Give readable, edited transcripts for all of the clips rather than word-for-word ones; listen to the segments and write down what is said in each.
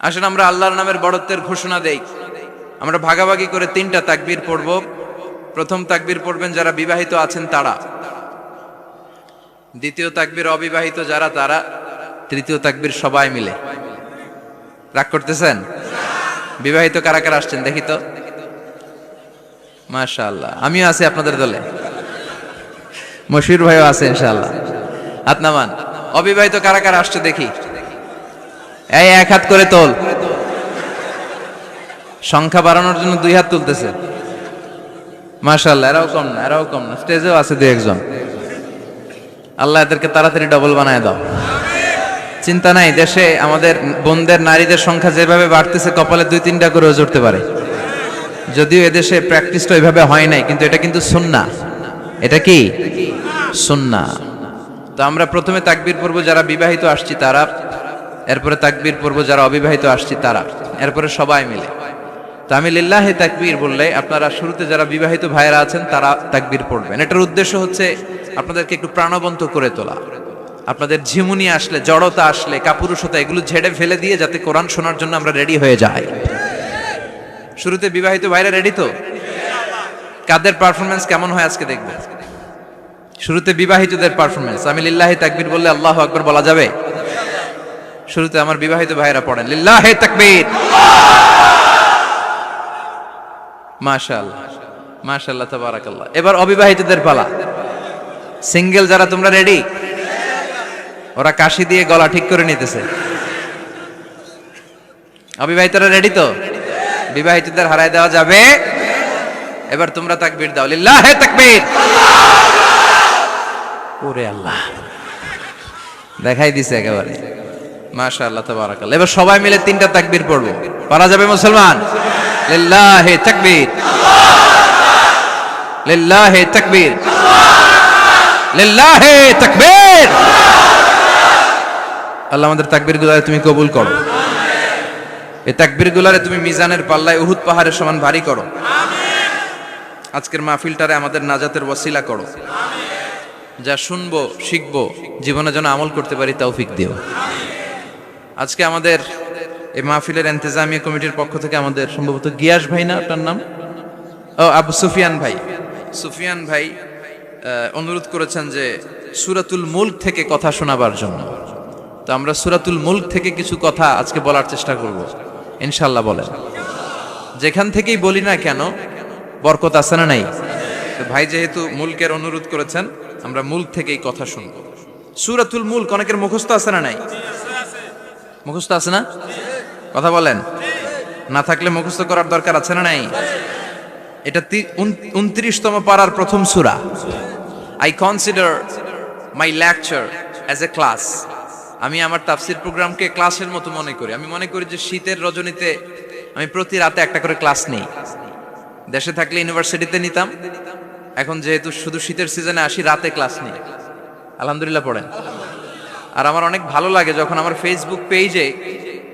আসেন আমরা আল্লাহর নামের বড়ত্বের ঘোষণা দেই। আমরা ভাগাভাগি করে 3টা তাকবীর পড়ব। প্রথম তাকবীর পড়বেন যারা বিবাহিত আছেন তারা, দ্বিতীয় তাকবীর অবিবাহিত যারা তারা, তৃতীয় তাকবীর সবাই মিলে। রাগ করতেছেন? বিবাহিত কারা কারা আসছেন দেখি তো। মাশাআল্লাহ, আমিও আছি আপনাদের দলে, মশির ভাইও আছে ইনশাআল্লাহ। হাত নামান। অবিবাহিত কারা কারা আসছে দেখি, এই এক হাত করে তোল। সংখ্যা বাড়ানোর জন্য 2 হাত তুলতেছে। মাশাআল্লাহ, এরাও কম না, এরাও কম না, স্টেজেও আছে 2-1 জন। আল্লাহ এদেরকে তাড়াতাড়ি ডবল বানায় দাও। চিন্তা নাই, দেশে আমাদের বোনদের নারীদের সংখ্যা যেভাবে বাড়তেছে কপালে 2-3টা করেও জুড়তে পারে। যদিও এদেশে প্র্যাকটিসটা ওইভাবে হয় নাই, কিন্তু এটা কিন্তু সুন্নাহ। এটা কি সুন্নাহ? তো আমরা প্রথমে তাকবীর পড়ব যারা বিবাহিত আসছি তারা, এরপরে তাকবীর পড়ব যারা অবিবাহিত আসছি তারা, এরপরে সবাই মিলে। তো আমি লিল্লাহি তাকবীর বললে আপনারা শুরুতে যারা বিবাহিত ভাইয়েরা আছেন তারা তাকবীর পড়বেন। এটার উদ্দেশ্য হচ্ছে আপনাদেরকে একটু প্রাণবন্ত করে তোলা। আপনাদের ঝিমুনি আসলে, জড়তা আসলে, কাপুরুষতা, এগুলো ঝেড়ে ফেলে দিয়ে যাতে কোরআন শোনার জন্য আমরা রেডি হয়ে যাই। শুরুতে বিবাহিত ভাইরা রেডি তো? কাদের পারফরমেন্স কেমন হয় আজকে দেখবে। শুরুতে বিবাহিতদের পারফরমেন্স। আমি লিল্লাহি তাকবীর বললে আল্লাহু আকবার বলা যাবে? শুরুতে আমার বিবাহিত ভাইরা পড়েন লিল্লাহি তাকবীর। মাশাআল্লাহ, মাশাআল্লাহ, তাবারাকাল্লাহ। এবার অবিবাহিতদের পালা। সিঙ্গেল যারা তোমরা রেডি? ওরা কাশি দিয়ে গলা ঠিক করে নিতেছে। অবিবাহিতরা রেডি তো? বিবাহিতদের হারায় দেওয়া যাবে? এবার তোমরা তাকবীর দাও, লিল্লাহি তাকবীর। ওরে আল্লাহ, দেখাই দিছে একেবারে। মাশাআল্লাহ, তাবারাকাল্লাহ। এবার সবাই মিলে 3টা তাকবীর পড়বো। পারা যাবে মুসলমান? লিল্লাহি তাকবীর, লিল্লাহি তাকবীর, লিল্লাহি তাকবীর। আল্লাহ আমাদের তাকবীরগুলোরে তুমি কবুল করো। এই তাকবীরগুলোরে তুমি মিজানের পাল্লায় উহুদ পাহাড়ের সমান ভারী করো। আজকের মাহফিলটারে আমাদের নাজাতের ওয়াসিলা করো। যা শুনবো, শিখবো, জীবনে যেন আমল করতে পারি তৌফিক দিও। আজকে আমাদের এই মাহফিলের ইন্তেজামিয়া কমিটির পক্ষ থেকে আমাদের সম্ভবত গিয়াস ভাই, না আপনার নাম? ও আবু সুফিয়ান ভাই। সুফিয়ান ভাই অনুরোধ করেছেন যে সূরাতুল মুলক থেকে কথা শোনাবার জন্য। তো আমরা সূরাতুল মুলক থেকে কিছু কথা আজকে বলার চেষ্টা করব ইনশাআল্লাহ। বলেন, যেখান থেকেই বলি না কেন বরকত আছে না নাই? তো ভাই যেহেতু মুলকের অনুরোধ করেছেন, আমরা মুলক থেকেই কথা শুনব। সূরাতুল মুলক অনেকের মুখস্থ আছে না নাই? মুখস্থ আছে না? কথা বলেন। না থাকলে মুখস্থ করার দরকার আছে না নাই? এটা 29তম পারার প্রথম সূরা। I consider my lecture as a class. আমি আমার তাফসির প্রোগ্রামকে ক্লাসের মতো মনে করি। আমি মনে করি যে শীতের রজনীতে আমি প্রতি রাতে একটা করে ক্লাস নেই। দেশে থাকলে ইউনিভার্সিটিতে নিতাম, এখন যেহেতু শুধু শীতের সিজনে আসি, রাতে ক্লাস নেই। আলহামদুলিল্লাহ পড়েন। আর আমার অনেক ভালো লাগে যখন আমার ফেসবুক পেজে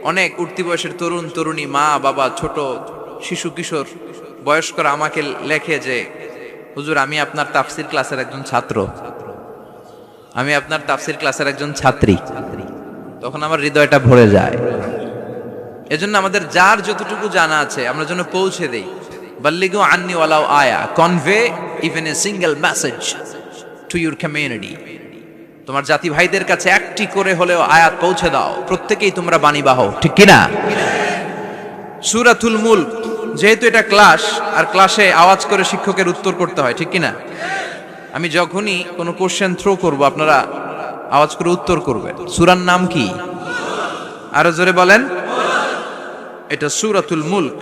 অনেক উঠতি বয়সের তরুণ তরুণী, মা বাবা, ছোট শিশু কিশোর বয়স্করা আমাকে লেখে যে হুজুর আমি আপনার তাফসির ক্লাসের একজন ছাত্র, আমি আপনার তাফসির ক্লাসের একজন ছাত্রী। তখন আমার হৃদয়টা ভরে যায়। এজন্য আমাদের যার যতটুকু জানা আছে আমরা যেন পৌঁছে দেই। বাল্লিগু আন্নি ওয়ালাউ আয়া, convey even a single message to your community. তোমার জাতি ভাইদের কাছে একটি করে হলেও আয়াত পৌঁছে দাও। প্রত্যেকেই তোমরা বাণীবাহ, ঠিক কিনা? সূরাতুল মুলক যেহেতু এটা ক্লাস, আর ক্লাসে আওয়াজ করে শিক্ষকের উত্তর করতে হয়, ঠিক কিনা? আমি যখনই কোনো কোশ্চেন থ্রো করব আপনারা আওয়াজ করে উত্তর করবেন। সূরার নাম কি? আরো জোরে বলেন। এটা সূরাতুল মুলক।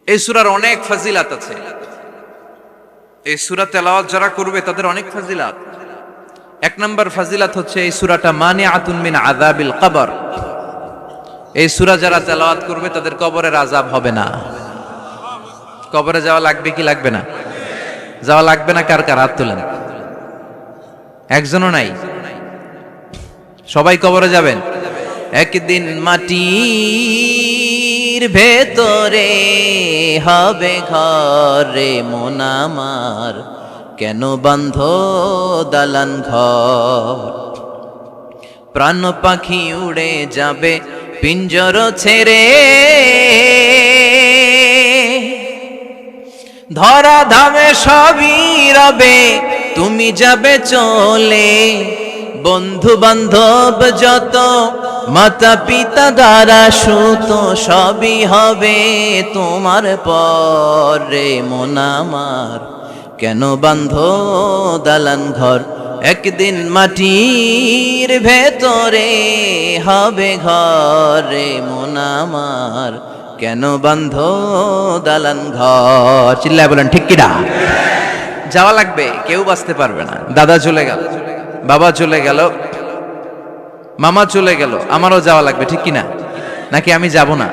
এই সূরার অনেক ফাজিলাত আছে। এই সূরা তেলাওয়াত যারা করবে তাদের অনেক ফাজিলাত। 1 নম্বর ফাজিলাত হচ্ছে এই সূরাটা মানিআতুন মিন আযাবিল কবর। এই সূরা যারা তেলাওয়াত করবে তাদের কবরের আযাব হবে না। কবরে যাওয়া লাগবে কি লাগবে না? যাওয়া লাগবে না। কার কার হাত তোলেন? একজনও নাই। সবাই কবরে যাবেন। একদিন মাটির ভেতরে হবে ঘরে মন আমার, কেন বান্ধ দালান ঘর। প্রাণ পাখি উড়ে যাবে পিঞ্জর ছেড়ে ধরা ধামে সবই রবে, তুমি যাবে চলে। বন্ধু বান্ধব যত, মাতা পিতা দ্বারা সুত, সবই হবে তোমার পরে। মন আমার কেন বাঁধো দালান ঘর, একদিন মাটির ভেতরে হবে ঘরে। মন আমার কেন বাঁধো দালান ঘর। চিল্লায় বলেন ঠিক কিনা? যাওয়া লাগবে, কেউ বাঁচতে পারবে না। দাদা চলে গেল, বাবা চলে গেল, মামা চলে গেল, আমারও যাওয়া লাগবে, ঠিক কিনা? নাকি আমি যাব না?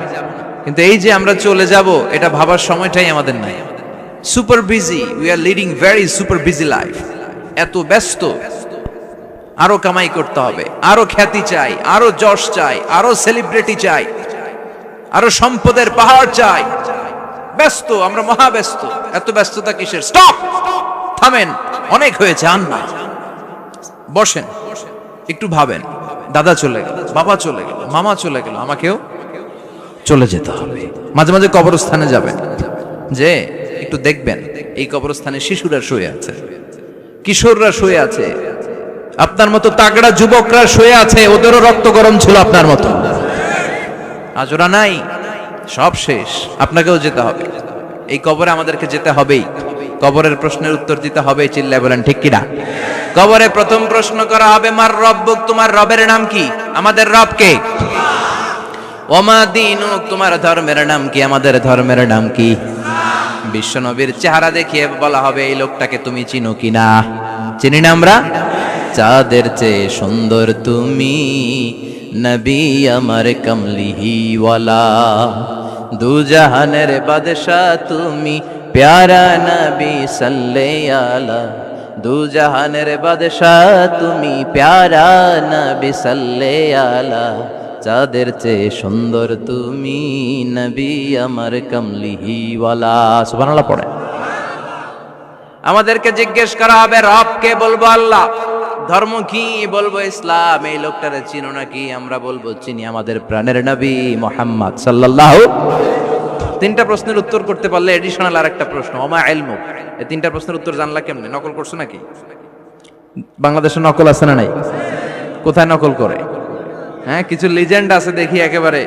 কিন্তু এই যে আমরা চলে যাব, এটা ভাবার সময়টাই আমাদের নাই। Super busy, we are leading very super busy life. এত ব্যস্ত, আরো কামাই করতে হবে, আরো খ্যাতি চাই, আরো যশ চাই, আরো সেলিব্রিটি চাই, আরো সম্পদের পাহাড় চাই। ব্যস্ত, আমরা মহা ব্যস্ত। এত ব্যস্ততা কিসের? স্টপ, থামেন, অনেক হয়েছে, আন না, বসেন, একটু ভাবেন। দাদা চলে গেল, বাবা চলে গেল, মামা চলে গেল, আমাকেও চলে যেতে হবে। মাঝে মাঝে কবরস্থানে যাবেন, যে একটু দেখবেন এই কবরস্থানে শিশুরা শুয়ে আছে, কিশোররা শুয়ে আছে, আপনার মতো তাগড়া যুবকরা শুয়ে আছে, ওদেরও রক্ত গরম ছিল আপনার মতো। আজ ওরা নাই, সব শেষ, আপনাকেও যেতে হবে। এই কবরে আমাদেরকে যেতে হবেই, কবরের প্রশ্নের উত্তর দিতে হবে। চিল্লায় বলেন ঠিক কিনা? কবরে প্রথম প্রশ্ন করা হবে, মার রব্বুক, তোমার রবের নাম কি? আমাদের রব কে? ওমা দীনুক, তোমার ধর্মের নাম কি? আমাদের ধর্মের নাম কি? বিশ্বনবীর চেহারা দেখিয়ে বলা হবে, এই লোকটাকে তুমি চিনো কিনা? চিনি না আমরা? চাঁদের চেয়ে সুন্দর তুমি, নবী আমার কমলিহি ওয়ালা। দু জাহানের বাদশাহ তুমি, প্যারা নবী সাল্লাল্লাহু আলা। দু জাহানের বাদশাহ তুমি, প্যারা নবী সাল্লাল্লাহু আলা। চাঁদের চেয়ে সুন্দর তুমি, নবী আমার কমলিহি ওয়ালা। সুবহানাল্লাহ পড়ে। আমাদেরকে জিজ্ঞেস করা হবে, রব কে? বলবো আল্লাহ। ধর্ম কি? বলবো ইসলাম। এই লোকটারে চিনো নাকি? আমরা বলবো চিনি, আমাদের প্রাণের নবী মুহাম্মদ সাল্লাল্লাহু। তিনটা প্রশ্নের উত্তর করতে পারলে এডিশনাল আরেকটা প্রশ্ন, ওমা ইলমুক। এই তিনটা প্রশ্নের উত্তর জানলা কেমনে? নকল করছো নাকি? বাংলাদেশে নকল আছে না নাই? কোথায় নকল করে? হ্যাঁ, কিছু লিজেন্ড আছে দেখি, একেবারে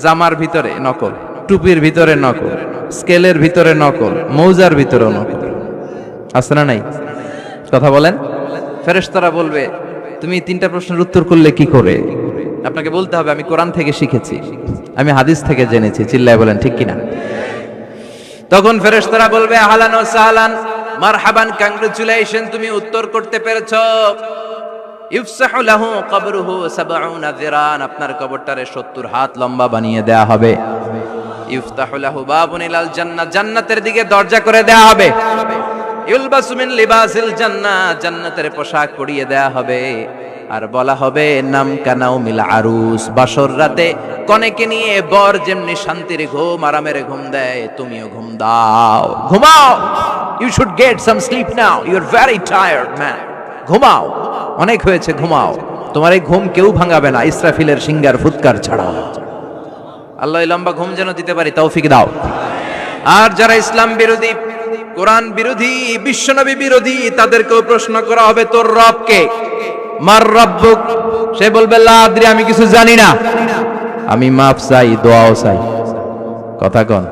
জামার ভিতরে নকল, টুপির ভিতরে নকল, স্কেলের ভিতরে নকল, মৌজার ভিতরেও নকল। আছে না নাই? কথা বলেন। ফেরেশতারা বলবে, তুমি তিনটা প্রশ্নের উত্তর করলে কি করে? আপনাকে বলতে হবে, আমি কোরআন থেকে শিখেছি, আমি হাদিস থেকে জেনেছি। চিল্লায় বলেন ঠিক কিনা? তখন ফেরেশতারা বলবে, আহলান ওয়া সাহলান, মারহাবান, কংগ্রাচুলেশন, তুমি উত্তর করতে পেরেছো। ইফসাহু লাহু কবরুহু ৭০ যিরান, আপনার কবরটারে ৭০ হাত লম্বা বানিয়ে দেয়া হবে। ইফতাহু লাহু বাবুন ইলাল জান্নাহ, জান্নাতের দিকে দরজা করে দেয়া হবে। ইউলবাসু মিন লিবাসিল জান্নাহ, জান্নাতের পোশাক পরিয়ে দেয়া হবে। আর বলা হবে, নাম কানাউ মিল আরুস, বাসর রাতে কনেকে নিয়ে বর যেমনি শান্তির ঘুম, আরামের ঘুম দেয়, তুমিও ঘুম দাও, ঘুমাও। You should get some sleep now, you are very tired man. ঘুমাও, অনেক হয়েছে, ঘুমাও। তোমার এই ঘুম কেউ ভাঙাবে না, ইসরাফিলের সিঙ্গার ফুৎকার ছাড়া। আল্লাহ লম্বা ঘুম যেন দিতে পারি, তৌফিক দাও। আর যারা ইসলাম বিরোধী, কোরআন বিরোধী, বিশ্বনবী বিরোধী, তাদেরকেও প্রশ্ন করা হবে, তোর রব কে? মার রব্বুক, সে বলবে, লা আদরি, আমি কিছু জানি না, আমি মাফ চাই, দোয়াও চাই। কথা কন,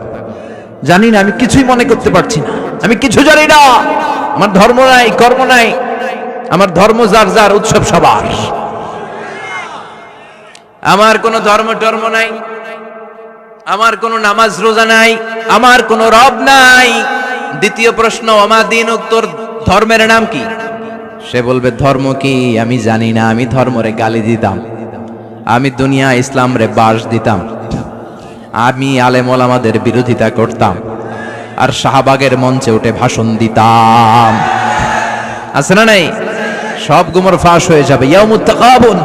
জানি না, আমি কিছুই মনে করতে পারছি না, আমি কিছু জানি না, আমার ধর্ম নাই, কর্ম নাই, আমার ধর্ম যার যার, উৎসব সবার। আমার কোনো ধর্ম টর্ম নাই, আমার কোনো নামাজ রোজা নাই, আমার কোনো রব নাই। দ্বিতীয় প্রশ্ন, ওমা দীনুক, তোর ধর্মের নাম কি? সে বলবে, ধর্ম কি আমি জানি না, আমি ধর্মরে গালি দিতাম, আমি দুনিয়া ইসলাম রে বাস দিতাম, আমি আলেম ওলামাদের বিরোধিতা করতাম, আর শাহবাগের মঞ্চে উঠে ভাষণ দিতাম। আছে না নাই? সব গুমর ফাঁস হয়ে যাবে, ইয়াউমুত তাকাবুন।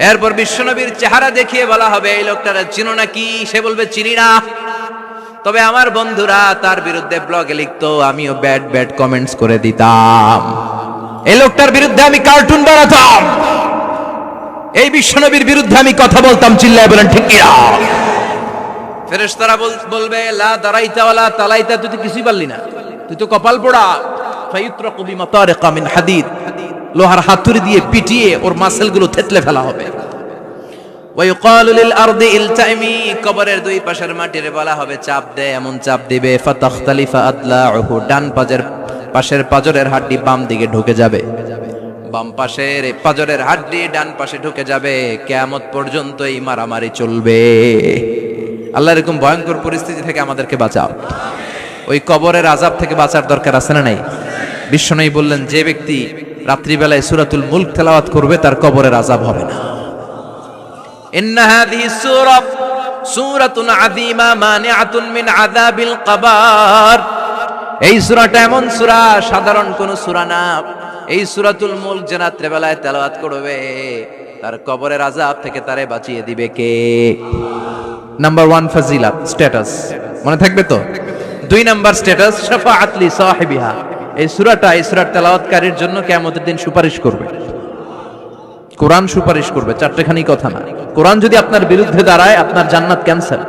এরপর বিশ্বনবীর চেহারা দেখিয়ে বলা হবে, এই লোকটারা চিনো নাকি? সে বলবে, চিনি না, তবে আমার বন্ধুরা তার বিরুদ্ধে ব্লগে লিখতো, আমিও ব্যাড ব্যাড কমেন্টস করে দিতাম, এই লোকটার বিরুদ্ধে আমি কার্টুন বানাতাম, এই বিশ্বনবীর বিরুদ্ধে আমি কথা বলতাম, চিল্লায় বলেন ঠিক কিনা? ফেরেশতারা বলবে লা দারাইতা ওয়ালা তালাইতা, তুই তো কিছুই পারলি না, তুই তো কপাল পোড়া। ফায়ুত্রাকু বিমাতারিকা মিন হাদিদ, লোহার হাতুড়ি দিয়ে পিটিয়ে ওর মাসেলগুলো থেতলে ফেলা হবে। ওয়া ইউকালু লিল আরদি ইলতাইমি, কবরের দুই পাশের মাটির বলা হবে চাপ দে, এমন চাপ দিবে ফাতাখতালিফা আদলাউহু, ডান পাশের পাজরের হাড্ডি বাম দিকে ঢুকে যাবে, বাম পাশের পাজরের হাড্ডি ডান পাশে ঢুকে যাবে। কিয়ামত পর্যন্ত এই মারামারি চলবে। আল্লাহ এরকম ভয়ঙ্কর পরিস্থিতি থেকে আমাদেরকে বাঁচাও। ওই কবরের আযাব থেকে বাঁচার দরকার আছে না নাই? বিশ্বনবী বললেন যে ব্যক্তি রাত্রিবেলায় সূরাতুল মুলক তেলাওয়াত করবে তার কবরের আযাব হবে না। ইন্না হাযিহি সূরাতুন আযীমা মানিআতুন মিন আযাবিল কবর। এই সূরাটা এমন সূরা, সাধারণ কোন সূরা না। এই সূরাতুল মুলক যে রাত্রিবেলায় তেলাওয়াত করবে তার কবরের আযাব থেকে তারে বাঁচিয়ে দিবে কে? নাম্বার 1 ফাজিলাত, স্ট্যাটাস মনে থাকবে তো। 2 নাম্বার স্ট্যাটাস শাফাআত লি সাহিবিহা, এই সূরাটা এই সূরার তেলাওয়াতকারীর জন্য কিয়ামতের দিন সুপারিশ করবে। কোরআন সুপারিশ করবে, চারটেখানি কথা না। কোরআন যদি আপনার বিরুদ্ধে দাঁড়ায় আপনার জান্নাত ক্যান্সেল,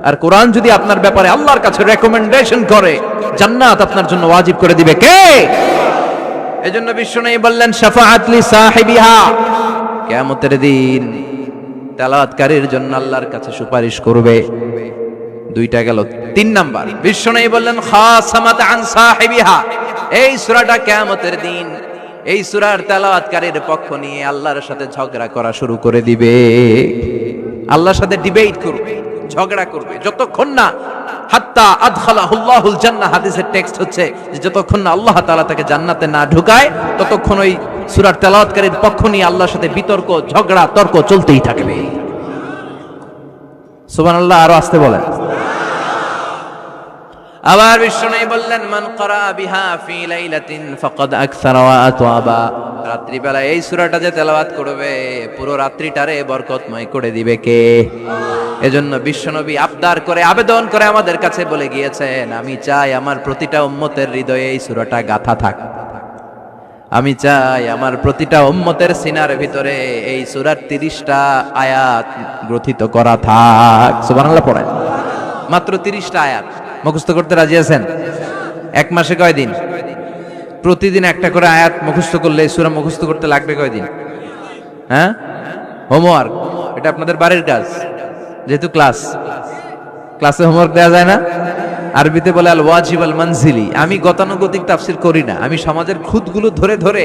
আর কোরআন যদি আপনার ব্যাপারে আল্লাহর কাছে রেকমেন্ডেশন করে জান্নাত আপনার জন্য ওয়াজিব করে দিবে কে? এজন্য বিশ্বনবী বললেন শাফাআত লি সাহিবিহা, কিয়ামতের দিন তেলাওয়াতকারীর জন্য আল্লাহর কাছে সুপারিশ করবে। 2টা গেল। 3 নাম্বার বিশ্বনবী বললেন খাসামাত আন সাহিবিহা, এই সূরাটা কিয়ামতের দিন এই সূরার তেলাওয়াতকারীর পক্ষ নিয়ে আল্লাহর সাথে ঝগড়া করা শুরু করে দিবে। আল্লাহর সাথে ডিবেট করবে, ঝগড়া করবে, যতক্ষণ না হাত্তা আদখালাহুল্লাহুল জান্নাহ। হাদিসের টেক্সট হচ্ছে যে যতক্ষণ না আল্লাহ তাআলা তাকে জান্নাতে না ঢুকায় ততক্ষণ ওই সূরার তেলাওয়াতকারীর পক্ষ নিয়ে আল্লাহর সাথে বিতর্ক, ঝগড়া, তর্ক চলতেই থাকবে। সুবহানাল্লাহ, আরো আসতে বলেন। আবার বিশ্বনবী বললেন মান ক্বারা বিহা ফি লাইলাতিন ফাকাদ আকসারা ওয়া আতওয়াবা, রাত্রিবেলা এই সূরাটা যে তেলাওয়াত করবে পুরো রাত্রিটারে বরকতময় করে দিবে কে? এজন্য বিশ্বনবী আবদার করে, আবেদন করে আমাদের কাছে বলে গিয়েছেন, আমি চাই আমার প্রতিটা উম্মতের হৃদয়ে এই সূরাটা গাঁথা থাক। আমি চাই আমার প্রতিটা উম্মতের সিনার ভিতরে এই সূরার 30টা আয়াত গ্রথিত করা থাক। সুবহানাল্লাহ পড়েন। মাত্র 30টা আয়াত মুখস্থ করতে রাজি আছেন? 1 মাসে কয়দিন? প্রতিদিন একটা করে আয়াত মুখস্থ করলে এই সূরা মুখস্থ করতে লাগবে কয়দিন? হ্যাঁ, হোমওয়ার্ক, এটা আপনাদের বাড়ির কাজ। যেহেতু ক্লাসে হোমওয়ার্ক দেওয়া যায় না, আরবিতে বলে আল ওয়াজিব আল মানজিলি। আমি গতানুগতিক তাফসীর করি না, আমি সমাজের খুঁতগুলো ধরে ধরে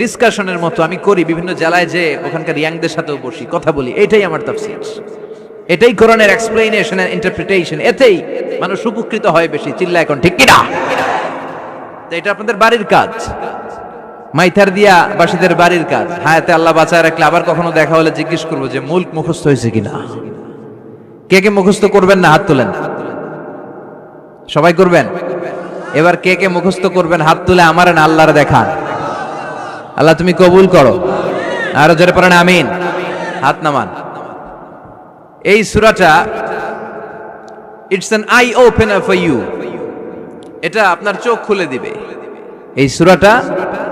ডিসকাশনের মতো আমি করি। বিভিন্ন জেলায় যে ওখানকার ইয়াংদের সাথেও বসি, কথা বলি, এটাই আমার তাফসীর, এটাই কোরআনের এক্সপ্লেনেশন এন্ড ইন্টারপ্রিটেশন। এতেই মানুষ উপকৃত হয় বেশি। চিল্লা এখন ঠিক কিনা? তো এটা আপনাদের বাড়ির কাজ, মাইথার দিয়া বাসীদের বাড়ির কাজ। হায়াতে আল্লাহ বাঁচায় রাখলে আবার কখনো দেখা হলে জিজ্ঞেস করবো যে মুলক মুখস্থ হয়েছে কিনা। কে কে মুখস্থ করবেন না হাত তোলেন। সবাই করবেন? এবার কে কে মুখস্থ করবেন হাত তুলে আমার না আল্লাহর দেখান। আল্লাহ তুমি কবুল করো। আরো জোরে পড়েন আমিন। হাত নামান। এই সূরাটা it's an eye opener for you, এটা আপনার চোখ খুলে দিবে। এই সূরাটা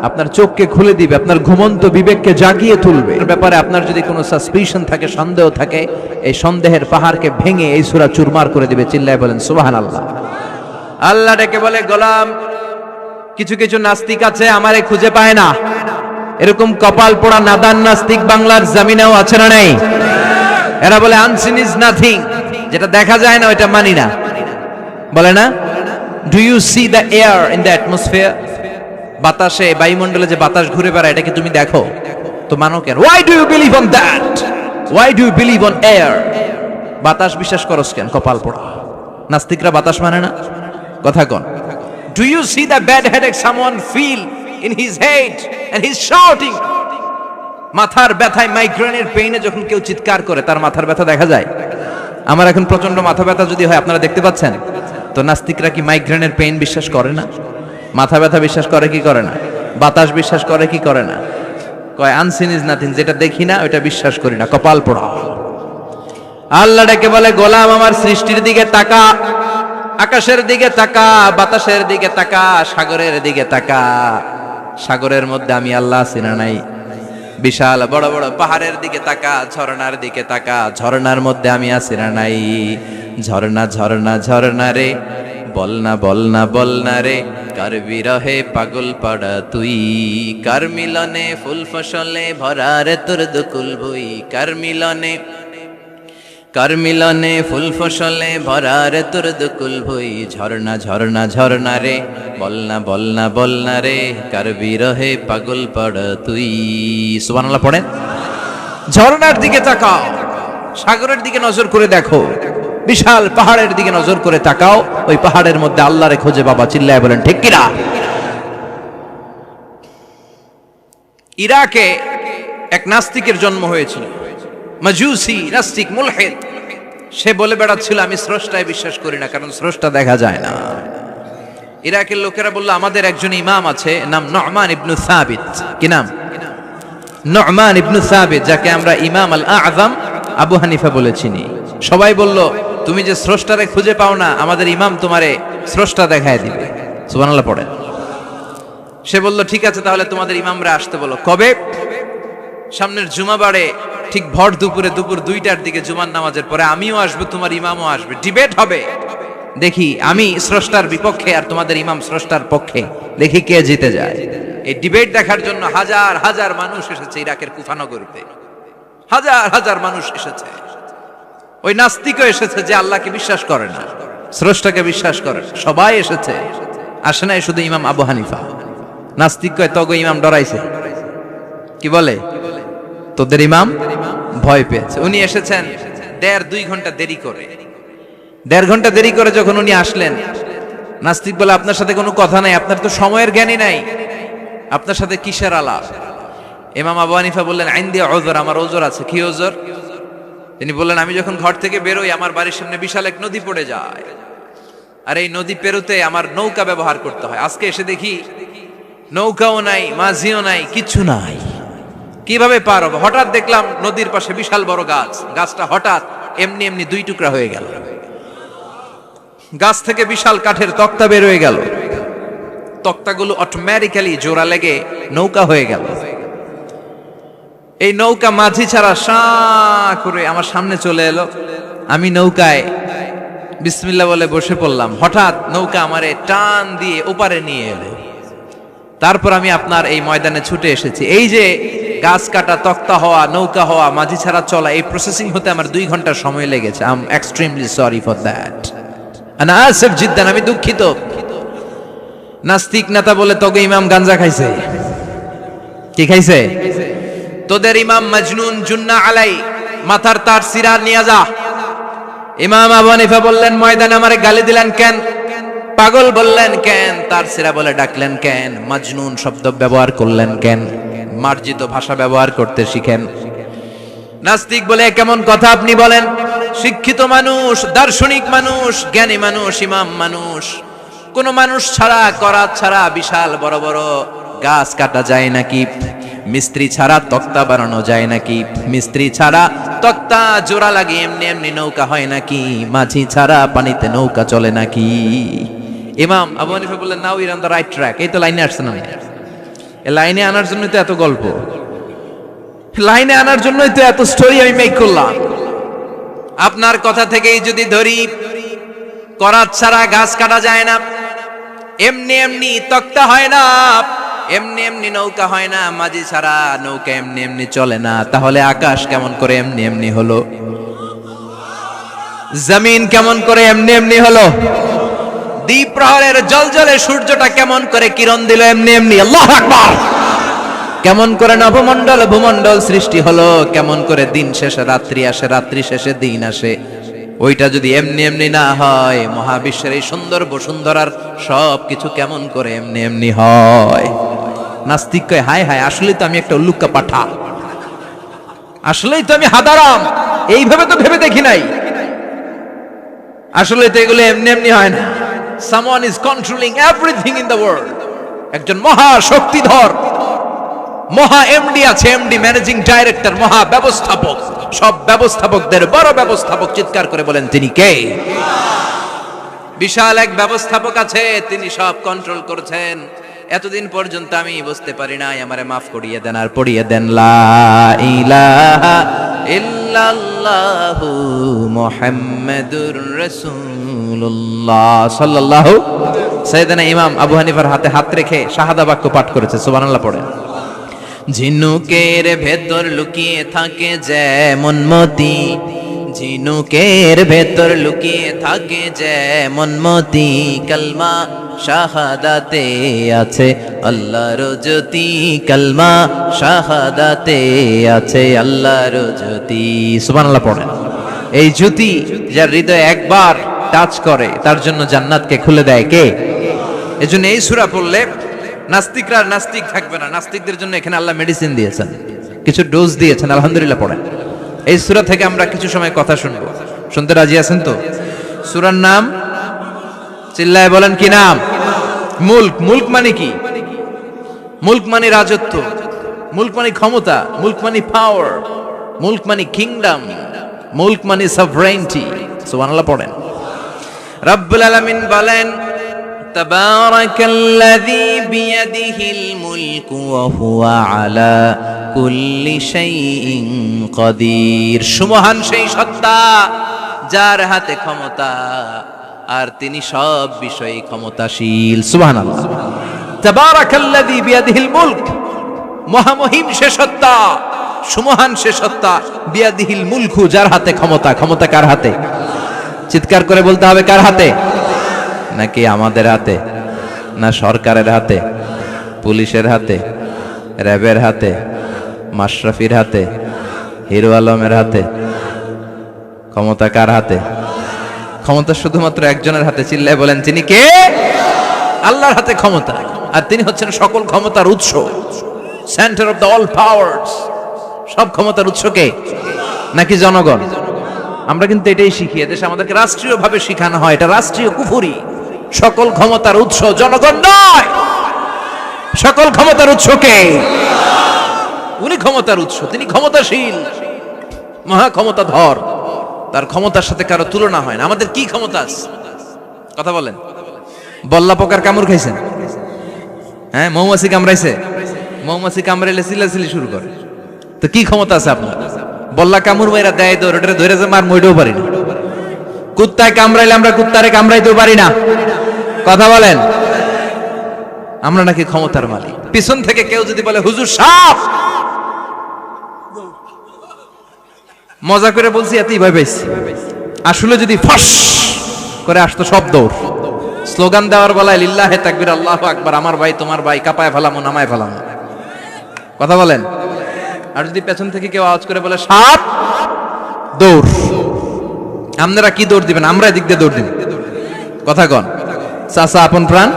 আপনার চোখকে খুলে দিবে, আপনার ঘুমন্ত বিবেককে জাগিয়ে তুলবে। এর ব্যাপারে আপনার যদি কোনো সাসপিশন থাকে, সন্দেহ থাকে, এই সন্দেহের পাহাড়কে ভেঙে এই সূরা চুরমার করে দিবে। চিল্লায় বলেন সুবহানাল্লাহ। আল্লাহ ডেকে বলে গোলাম, কিছু কিছু নাস্তিক আছে আমারে খুঁজে পায় না, এরকম কপাল পোড়া নাদান নাস্তিক বাংলার জমিনেও আছে না নাই? এরা বলে আনসিন ইজ নাথিং, যেটা দেখা যায় না ওইটা মানি না, বলে না? Do you see the air in the atmosphere? বাতাসে, বায়ুমণ্ডলে যে বাতাস ঘুরে বেড়ায় এটাকে তুমি দেখো, তো মানো কেন? Why do you believe on that? Why do you believe on air? বাতাস বিশ্বাস করস কেন? কপাল পোড়া নাস্তিকরা বাতাস মানে না, কথা কোন? Do you see the bad headache someone feel in his head and he is shouting? মাথার ব্যথায়, মাইগ্রেনের পেইনে যখন কেউ চিৎকার করে তার মাথার ব্যথা দেখা যায়। আমার এখন প্রচন্ড মাথা ব্যথা যদি হয় আপনারা দেখতে পাচ্ছেন, তো নাস্তিকরা কি মাইগ্রেনের পেইন বিশ্বাস করে না? মাথা ব্যথা বিশ্বাস করে কি করে না? বাতাস বিশ্বাস করে কি করে না? কয় আনসিন ইজ নাথিং, যেটা দেখি না ওইটা বিশ্বাস করি না, কপাল পোড়া। আল্লাহ ডেকে বলে গোলাম আমার সৃষ্টির দিকে তাকা, আকাশের দিকে তাকা, বাতাসের দিকে তাকা, সাগরের দিকে তাকা। সাগরের মধ্যে আমি আল্লাহ আছি না নাই? বিশাল বড় বড় পাহাড়ের দিকে তাকা, ঝর্ণার দিকে তাকা, ঝর্ণার মধ্যে আমি আছি না নাই? ঝর্ণা ঝর্ণা ঝর্ণা রে, বলনা বলনা বলনা রে, কার বিরহে পাগল পাড়া তুই, কার মিলনে ফুল ফসলে ভরা রে তোর দুকুল বই, কার মিলনে ফুল ফসলে ভরা রে তোর দুকুল বই, ঝর্ণা ঝর্ণা ঝর্ণা রে, বলনা বলনা বলনা রে, কার বিরহে পাগল পাড়া তুই। সুবহানাল্লাহ পড়েন। ঝর্ণার দিকে তাকাও, সাগরের দিকে নজর করে দেখো, বিশাল পাহাড়ের দিকে নজর করে তাকাও, ওই পাহাড়ের মধ্যে আল্লাহরে খোঁজে বাবা, চিল্লায় বলেন ঠিক কিনা? ইরাকে এক নাস্তিকের জন্ম হয়েছিল, মাজুসি নাস্তিক মুলহিদ। সে বলে বেড়াচ্ছিল আমি স্রষ্টায় বিশ্বাস করি না, কারণ স্রষ্টা দেখা যায় না। ইরাকের লোকেরা বলল আমাদের একজন ইমাম আছে, নাম নু'মান ইবনে সাবিত। কি নাম? নু'মান ইবনে সাবিত, যাকে আমরা ইমাম আল আযম আবু হানিফা বলে চিনি। সবাই বলল তুমি যে স্রষ্টারে খুঁজে পাও না, আমাদের ইমাম তোমারে স্রষ্টা দেখায় দিবে। সুবহানাল্লাহ পড়েন। সে বলল ঠিক আছে, তাহলে তোমাদের ইমামরা আসতে বলো। কবে? সামনের জুমাবারে ঠিক ভর দুপুরে, দুপুর 2টার দিকে জুমার নামাজের পরে আমিও আসবো, তোমার ইমামও আসবে, ডিবেট হবে। দেখি আমি স্রষ্টার বিপক্ষে আর তোমাদের ইমাম স্রষ্টার পক্ষে, দেখি কে জিতে যায়। এই ডিবেট দেখার জন্য হাজার হাজার মানুষ এসেছে ইরাকের কুফানগরীতে, হাজার হাজার মানুষ এসেছে। ওই নাস্তিকও এসেছে যে আল্লাহকে বিশ্বাস করে না, স্রষ্টাকে বিশ্বাস করে, সবাই এসেছে। আসে নাই শুধু ইমাম আবু হানিফা। নাস্তিক কয় তগো ইমাম ডরাইছে। কি বলে? তোদের ইমাম ভয় পেয়েছে। উনি এসেছেন 1.5-2 ঘন্টা দেরি করে। 1.5 ঘন্টা দেরি করে যখন উনি আসলেন, নাস্তিক বলে আপনার সাথে কোনো কথা নাই, আপনার তো সময়ের জ্ঞানই নাই, আপনার সাথে কিসের আলাপ? ইমাম আবু হানিফা বললেন আইন্দি ওযর, আমার ওযর আছে। কি ওযর? তিনি বললেন আমি যখন ঘর থেকে বেরোই আমার বাড়ির সামনে বিশাল এক নদী পড়ে যায়, আর এই নদী পেরোতে আমার নৌকা ব্যবহার করতে হয়। আজকে এসে দেখি নৌকাও নাই, মাঝিও নাই, কিচ্ছু নাই, কিভাবে পার হবো? হঠাৎ দেখলাম নদীর পাশে বিশাল বড় গাছ, গাছটা হঠাৎ এমনি এমনি 2 টুকরা হয়ে গেল, গাছ থেকে বিশাল কাঠের তক্তা বের হয়ে গেল, তক্তাগুলো অটোমেটিক্যালি জোড়া লেগে নৌকা হয়ে গেল। এই নৌকা মাঝি ছাড়া সা করে আমার সামনে চলে এলো। আমি নৌকায় বিসমিল্লাহ বলে বসে পড়লাম। হঠাৎ নৌকা আমারে টান দিয়ে ওপারে নিয়ে এলো। তারপর আমি আপনার এই ময়দানে ছুটে এসেছি। এই যে গাছ কাটা, তক্তা হওয়া, নৌকা হওয়া, মাঝি ছাড়া চলা, এই প্রসেসিং হতে আমার 2 ঘন্টা সময় লেগেছে। I am extremely sorry for that, আনা আসিফ জিদ্দান, আমি দুঃখিত। নাস্তিক নেতা বলে তোকে ইমাম গাঞ্জা খাইছে। কি খাইছে? তোদের ইমাম মজনুন, জুন্না আলাই, মাথার তার সিরার নিয়ে যা। ইমাম আবু হানিফা বললেন ময়দানে আমারে গালি দিলেন কেন? পাগল বললেন কেন? তার সিরা বলে ডাকলেন কেন? মজনুন শব্দ ব্যবহার করলেন কেন? মার্জিত ভাষা ব্যবহার করতে শিখেন। নাস্তিক বলে কেমন কথা আপনি বলেন? শিক্ষিত মানুষ, দার্শনিক মানুষ, জ্ঞানী মানুষ, ইমাম মানুষ, কোন মানুষ ছাড়া, করাত ছাড়া বিশাল বড় বড় গাছ কাটা যায় নাকি? মিস্ত্রি ছাড়া তক্তা বানানো যায় নাকি? মিস্ত্রি ছাড়া তক্তা জোড়া লাগে এমনি এমনি নৌকা হয় নাকি? মাঝি ছাড়া পানিতে নৌকা চলে নাকি? ইমাম আবু হানিফা বললেন now you on the right track. এই তো লাইনে আসছেন আপনি। এই লাইনে আনার জন্যই তো এত গল্প, লাইনে আনার জন্যই তো এত স্টোরি আমি মেক করলাম। আপনার কথা থেকেই যদি ধরি, করাত ছাড়া গাছ কাটা যায় না, এমনি এমনি তক্তা হয় না, এমনি এমনি নৌকা হয় না, মাঝি ছাড়া নৌকা এমনি এমনি চলে না, তাহলে আকাশ কেমন করে এমনি এমনি হলো? জমিন কেমন করে এমনি এমনি হলো? দ্বীপ প্রহরের জলজলে সূর্যটা কেমন করে কিরণ দিল এমনি এমনি? আল্লাহু আকবার! কেমন করে নবমণ্ডল ভূমণ্ডল সৃষ্টি হলো? কেমন করে দিন শেষে রাত্রি আসে, রাত্রি শেষে দিন আসে? ওইটা যদি এমনি এমনি না হয়, মহাবিশ্বের এই সুন্দর বসুন্ধরার সব কিছু কেমন করে এমনি এমনি হয়? নাস্তিক কয় হায় হায়, আসলেই তো আমি একটা উল্লুক্কা পাঠা, আসলেই তো আমি হাদারাম, এইভাবে তো ভেবে দেখি নাই। আসলে তো এগুলো এমনি এমনি হয় না। Someone is controlling everything in the world. একজন মহা শক্তিধর মহা এমডি আছে, এমডি ম্যানেজিং ডাইরেক্টর, মহা ব্যবস্থাপক, সব ব্যবস্থাপকদের বড় ব্যবস্থাপক। চিৎকার করে বলেন তিনি কে? বিশাল এক ব্যবস্থাপক আছে, তিনি সব কন্ট্রোল করছেন। এতদিন পর্যন্ত আমি বুঝতে পারি নাই, আমারে মাফ করিয়ে দেন আর পড়িয়ে দেন লা ইলাহা ইল্লাল্লাহু মুহাম্মাদুর রাসূলুল্লাহ সাল্লাল্লাহু। সাইয়েদনা ইমাম আবু হানিফার হাতে হাত রেখে শাহাদা বাক্য পাঠ করেছে, সুবহানাল্লাহ পড়েন। ঝিনুকের ভেতর লুকিয়ে থাকে যেমন মতি, ঝিনুকের ভেতর লুকিয়ে থাকে যেমন মতি, কালমা শাহাদাতে আছে আল্লাহর জ্যোতি, কালমা শাহাদাতে আছে আল্লাহর জ্যোতি, সুবহানাল্লাহ পড়েন। এই জ্যোতি যার হৃদয়ে একবার টাচ করে তার জন্য জান্নাতকে খুলে দেয় কে? এজন্য এই সূরা পড়লে নাস্তিকরা আর নাস্তিক থাকবে না। নাস্তিকদের জন্য এখানে আল্লাহ মেডিসিন দিয়েছেন, কিছু ডোজ দিয়েছেন, আলহামদুলিল্লাহ পড়েন। এই সূরা থেকে আমরা কিছু সময় কথা শুনবো, শুনতে রাজি আছেন তো? সূরার নাম চিল্লায় বলেন কি নাম? মুলক। মুলক মানে কি? মুলক মানে রাজত্ব, মুলক মানে ক্ষমতা, মুলক মানে পাওয়ার, মুলক মানে কিংডম, মুলক মানে সভরেইনটি। সুবহানাল্লাহ পড়েন। রব্বুল আলামিন বলেন তাবারাকাল্লাযী বিয়াদিহিল মুলকু ওয়া হুয়া আলা কুল্লি শাইইন কাদির। সুমহান সেই সত্তা যার হাতে ক্ষমতা আর তিনি সব বিষয়ে ক্ষমতাশীল। সুবহানাল্লাহ। তাবারাকাল্লাযী বিয়াদিহিল মুলক, মহামহিম সে সত্তা, সুমহান সে সত্তা, বিয়াদিহিল মুলকু যার হাতে ক্ষমতা। ক্ষমতা কার হাতে? চিৎকার করে বলতে হবে, কার হাতে? নাকি আমাদের হাতে, না সরকারের হাতে, পুলিশের হাতে, র্যাবের হাতে, মাশরাফির হাতে, হিরো আলমের হাতে? ক্ষমতা কার হাতে? ক্ষমতা শুধুমাত্র একজনের হাতে। চিল্লায় বলেন তিনি কে? আল্লাহর হাতে ক্ষমতা, আর তিনি হচ্ছেন সকল ক্ষমতার উৎস, centre of the all powers. সব ক্ষমতার উৎস কে? নাকি জনগণ? আমরা কিন্তু এটাই শিখি, এদেশে আমাদেরকে রাষ্ট্রীয়ভাবে শিখানো হয়, এটা রাষ্ট্রীয় কুফরি। সকল ক্ষমতার উৎস জনগণ নয়, সকল ক্ষমতার উৎস কে? উনি ক্ষমতার উৎস, তিনি ক্ষমতাশীল, মহা ক্ষমতাধর, তার ক্ষমতার সাথে কারো তুলনা হয় না। আমাদের কি ক্ষমতা আছে? কথা বলেন। বল্লা পোকার কামড় খাইছেন? হ্যাঁ, মৌমাছি কামড়াইছে? মৌমাছি কামড়াইলে চিল্লাচিল্লি শুরু করে, তো কি ক্ষমতা আছে আপনার? বল্লা কামড় মাইরা দেয় দৌড়, ওটা ধরে যে মার মইটাও পারি না। কুত্তায় কামড়াইলে আমরা কুত্তারে কামড়াইতেও পারি না। কথা বলেন। আমরা নাকি ক্ষমতার মালিক। পিছন থেকে কেউ যদি বলে হুজুর সাপ, মজা করে বলছি, এতই ভয় পাইছি। আসলে যদি ফাঁস করে আসতো সব দৌড়। স্লোগান দেওয়ার বেলায় লিল্লাহে তাকবীর, আল্লাহু আকবার, আমার ভাই তোমার ভাই, কাপায় ফেলামো নামায় ফেলামো। কথা বলেন। আর যদি পেছন থেকে কেউ আওয়াজ করে বলে সাপ, দৌড়। আপনারা কি দৌড় দিবেন? আমরা এদিক দিয়ে দৌড় দিব। কথা কন। চাচা আপন প্রাণ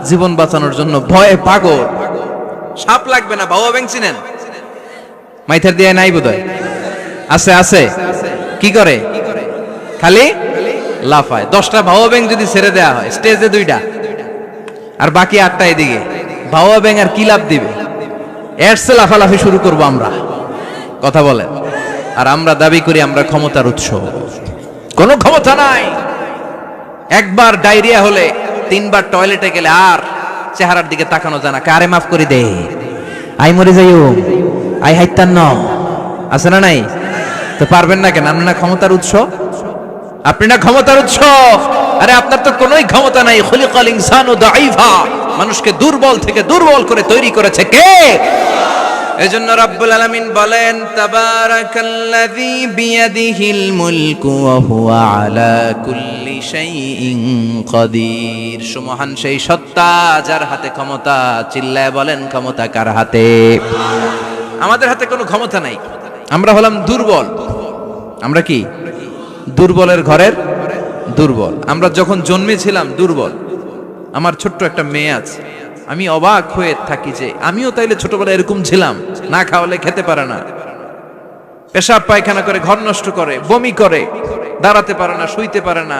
জীবন বাঁচানোর জন্য ভয়ে পাগল। সাপ লাগবে না, বাবা ব্যাং চিনেন? মাইথার দিয়ে নাই বোধহয়। আছে আছে। কি করে? খালি লাফায়। 10টা ভাও ব্যাং যদি ছেড়ে দেয়া হয়, স্টেজে 2টা আর বাকি 8টা এদিকে, ভাও ব্যাং আর কি লাভ দিবে? এরসে লাফালাফি শুরু করবো আমরা। কথা বলেন। আর আমরা দাবি করি আমরা ক্ষমতার উৎস। কোনো ক্ষমতা নাই। একবার ডায়রিয়া হলে 3বার টয়লেটে গেলে আর চেহারার দিকে তাকানো যায় না। কারে মাফ করে দে, আই মরে যাইও, আই হাইতান ন, আছে না নাই? তো পারবেন না কেন? আপনি না ক্ষমতার উৎস, আপনি না ক্ষমতার উৎস। আরে আপনার তো কোনোই ক্ষমতা নাই। খুলিকাল ইনসানু দাঈফা, মানুষকে দুর্বল থেকে দুর্বল করে তৈরি করেছে কে? এজন্য রব্বুল আলামিন বলেন তাবারাকাল্লাযী বিয়াদিহিল মুলকু ওয়া হুয়া আলা কুল্লি শাইইন কাদির। সুমহান সেই সত্তা যার হাতে ক্ষমতা। চিল্লায় বলেন ক্ষমতা কার হাতে? আমাদের হাতে কোনো ক্ষমতা নাই। আমরা হলাম দুর্বল। আমরা কি? দুর্বলের ঘরের দুর্বল। আমরা যখন জন্মেছিলাম দুর্বল। আমার ছোট্ট একটা মেয়ে আছে, আমি অবাক হয়ে থাকি যে আমিও তাইলে ছোটবেলায় এরকম ছিলাম। না খাওয়ালে খেতে পারে না, পেশাব পায়খানা করে, ঘর নষ্ট করে, বমি করে, দাঁড়াতে পারে না, শুইতে পারে না,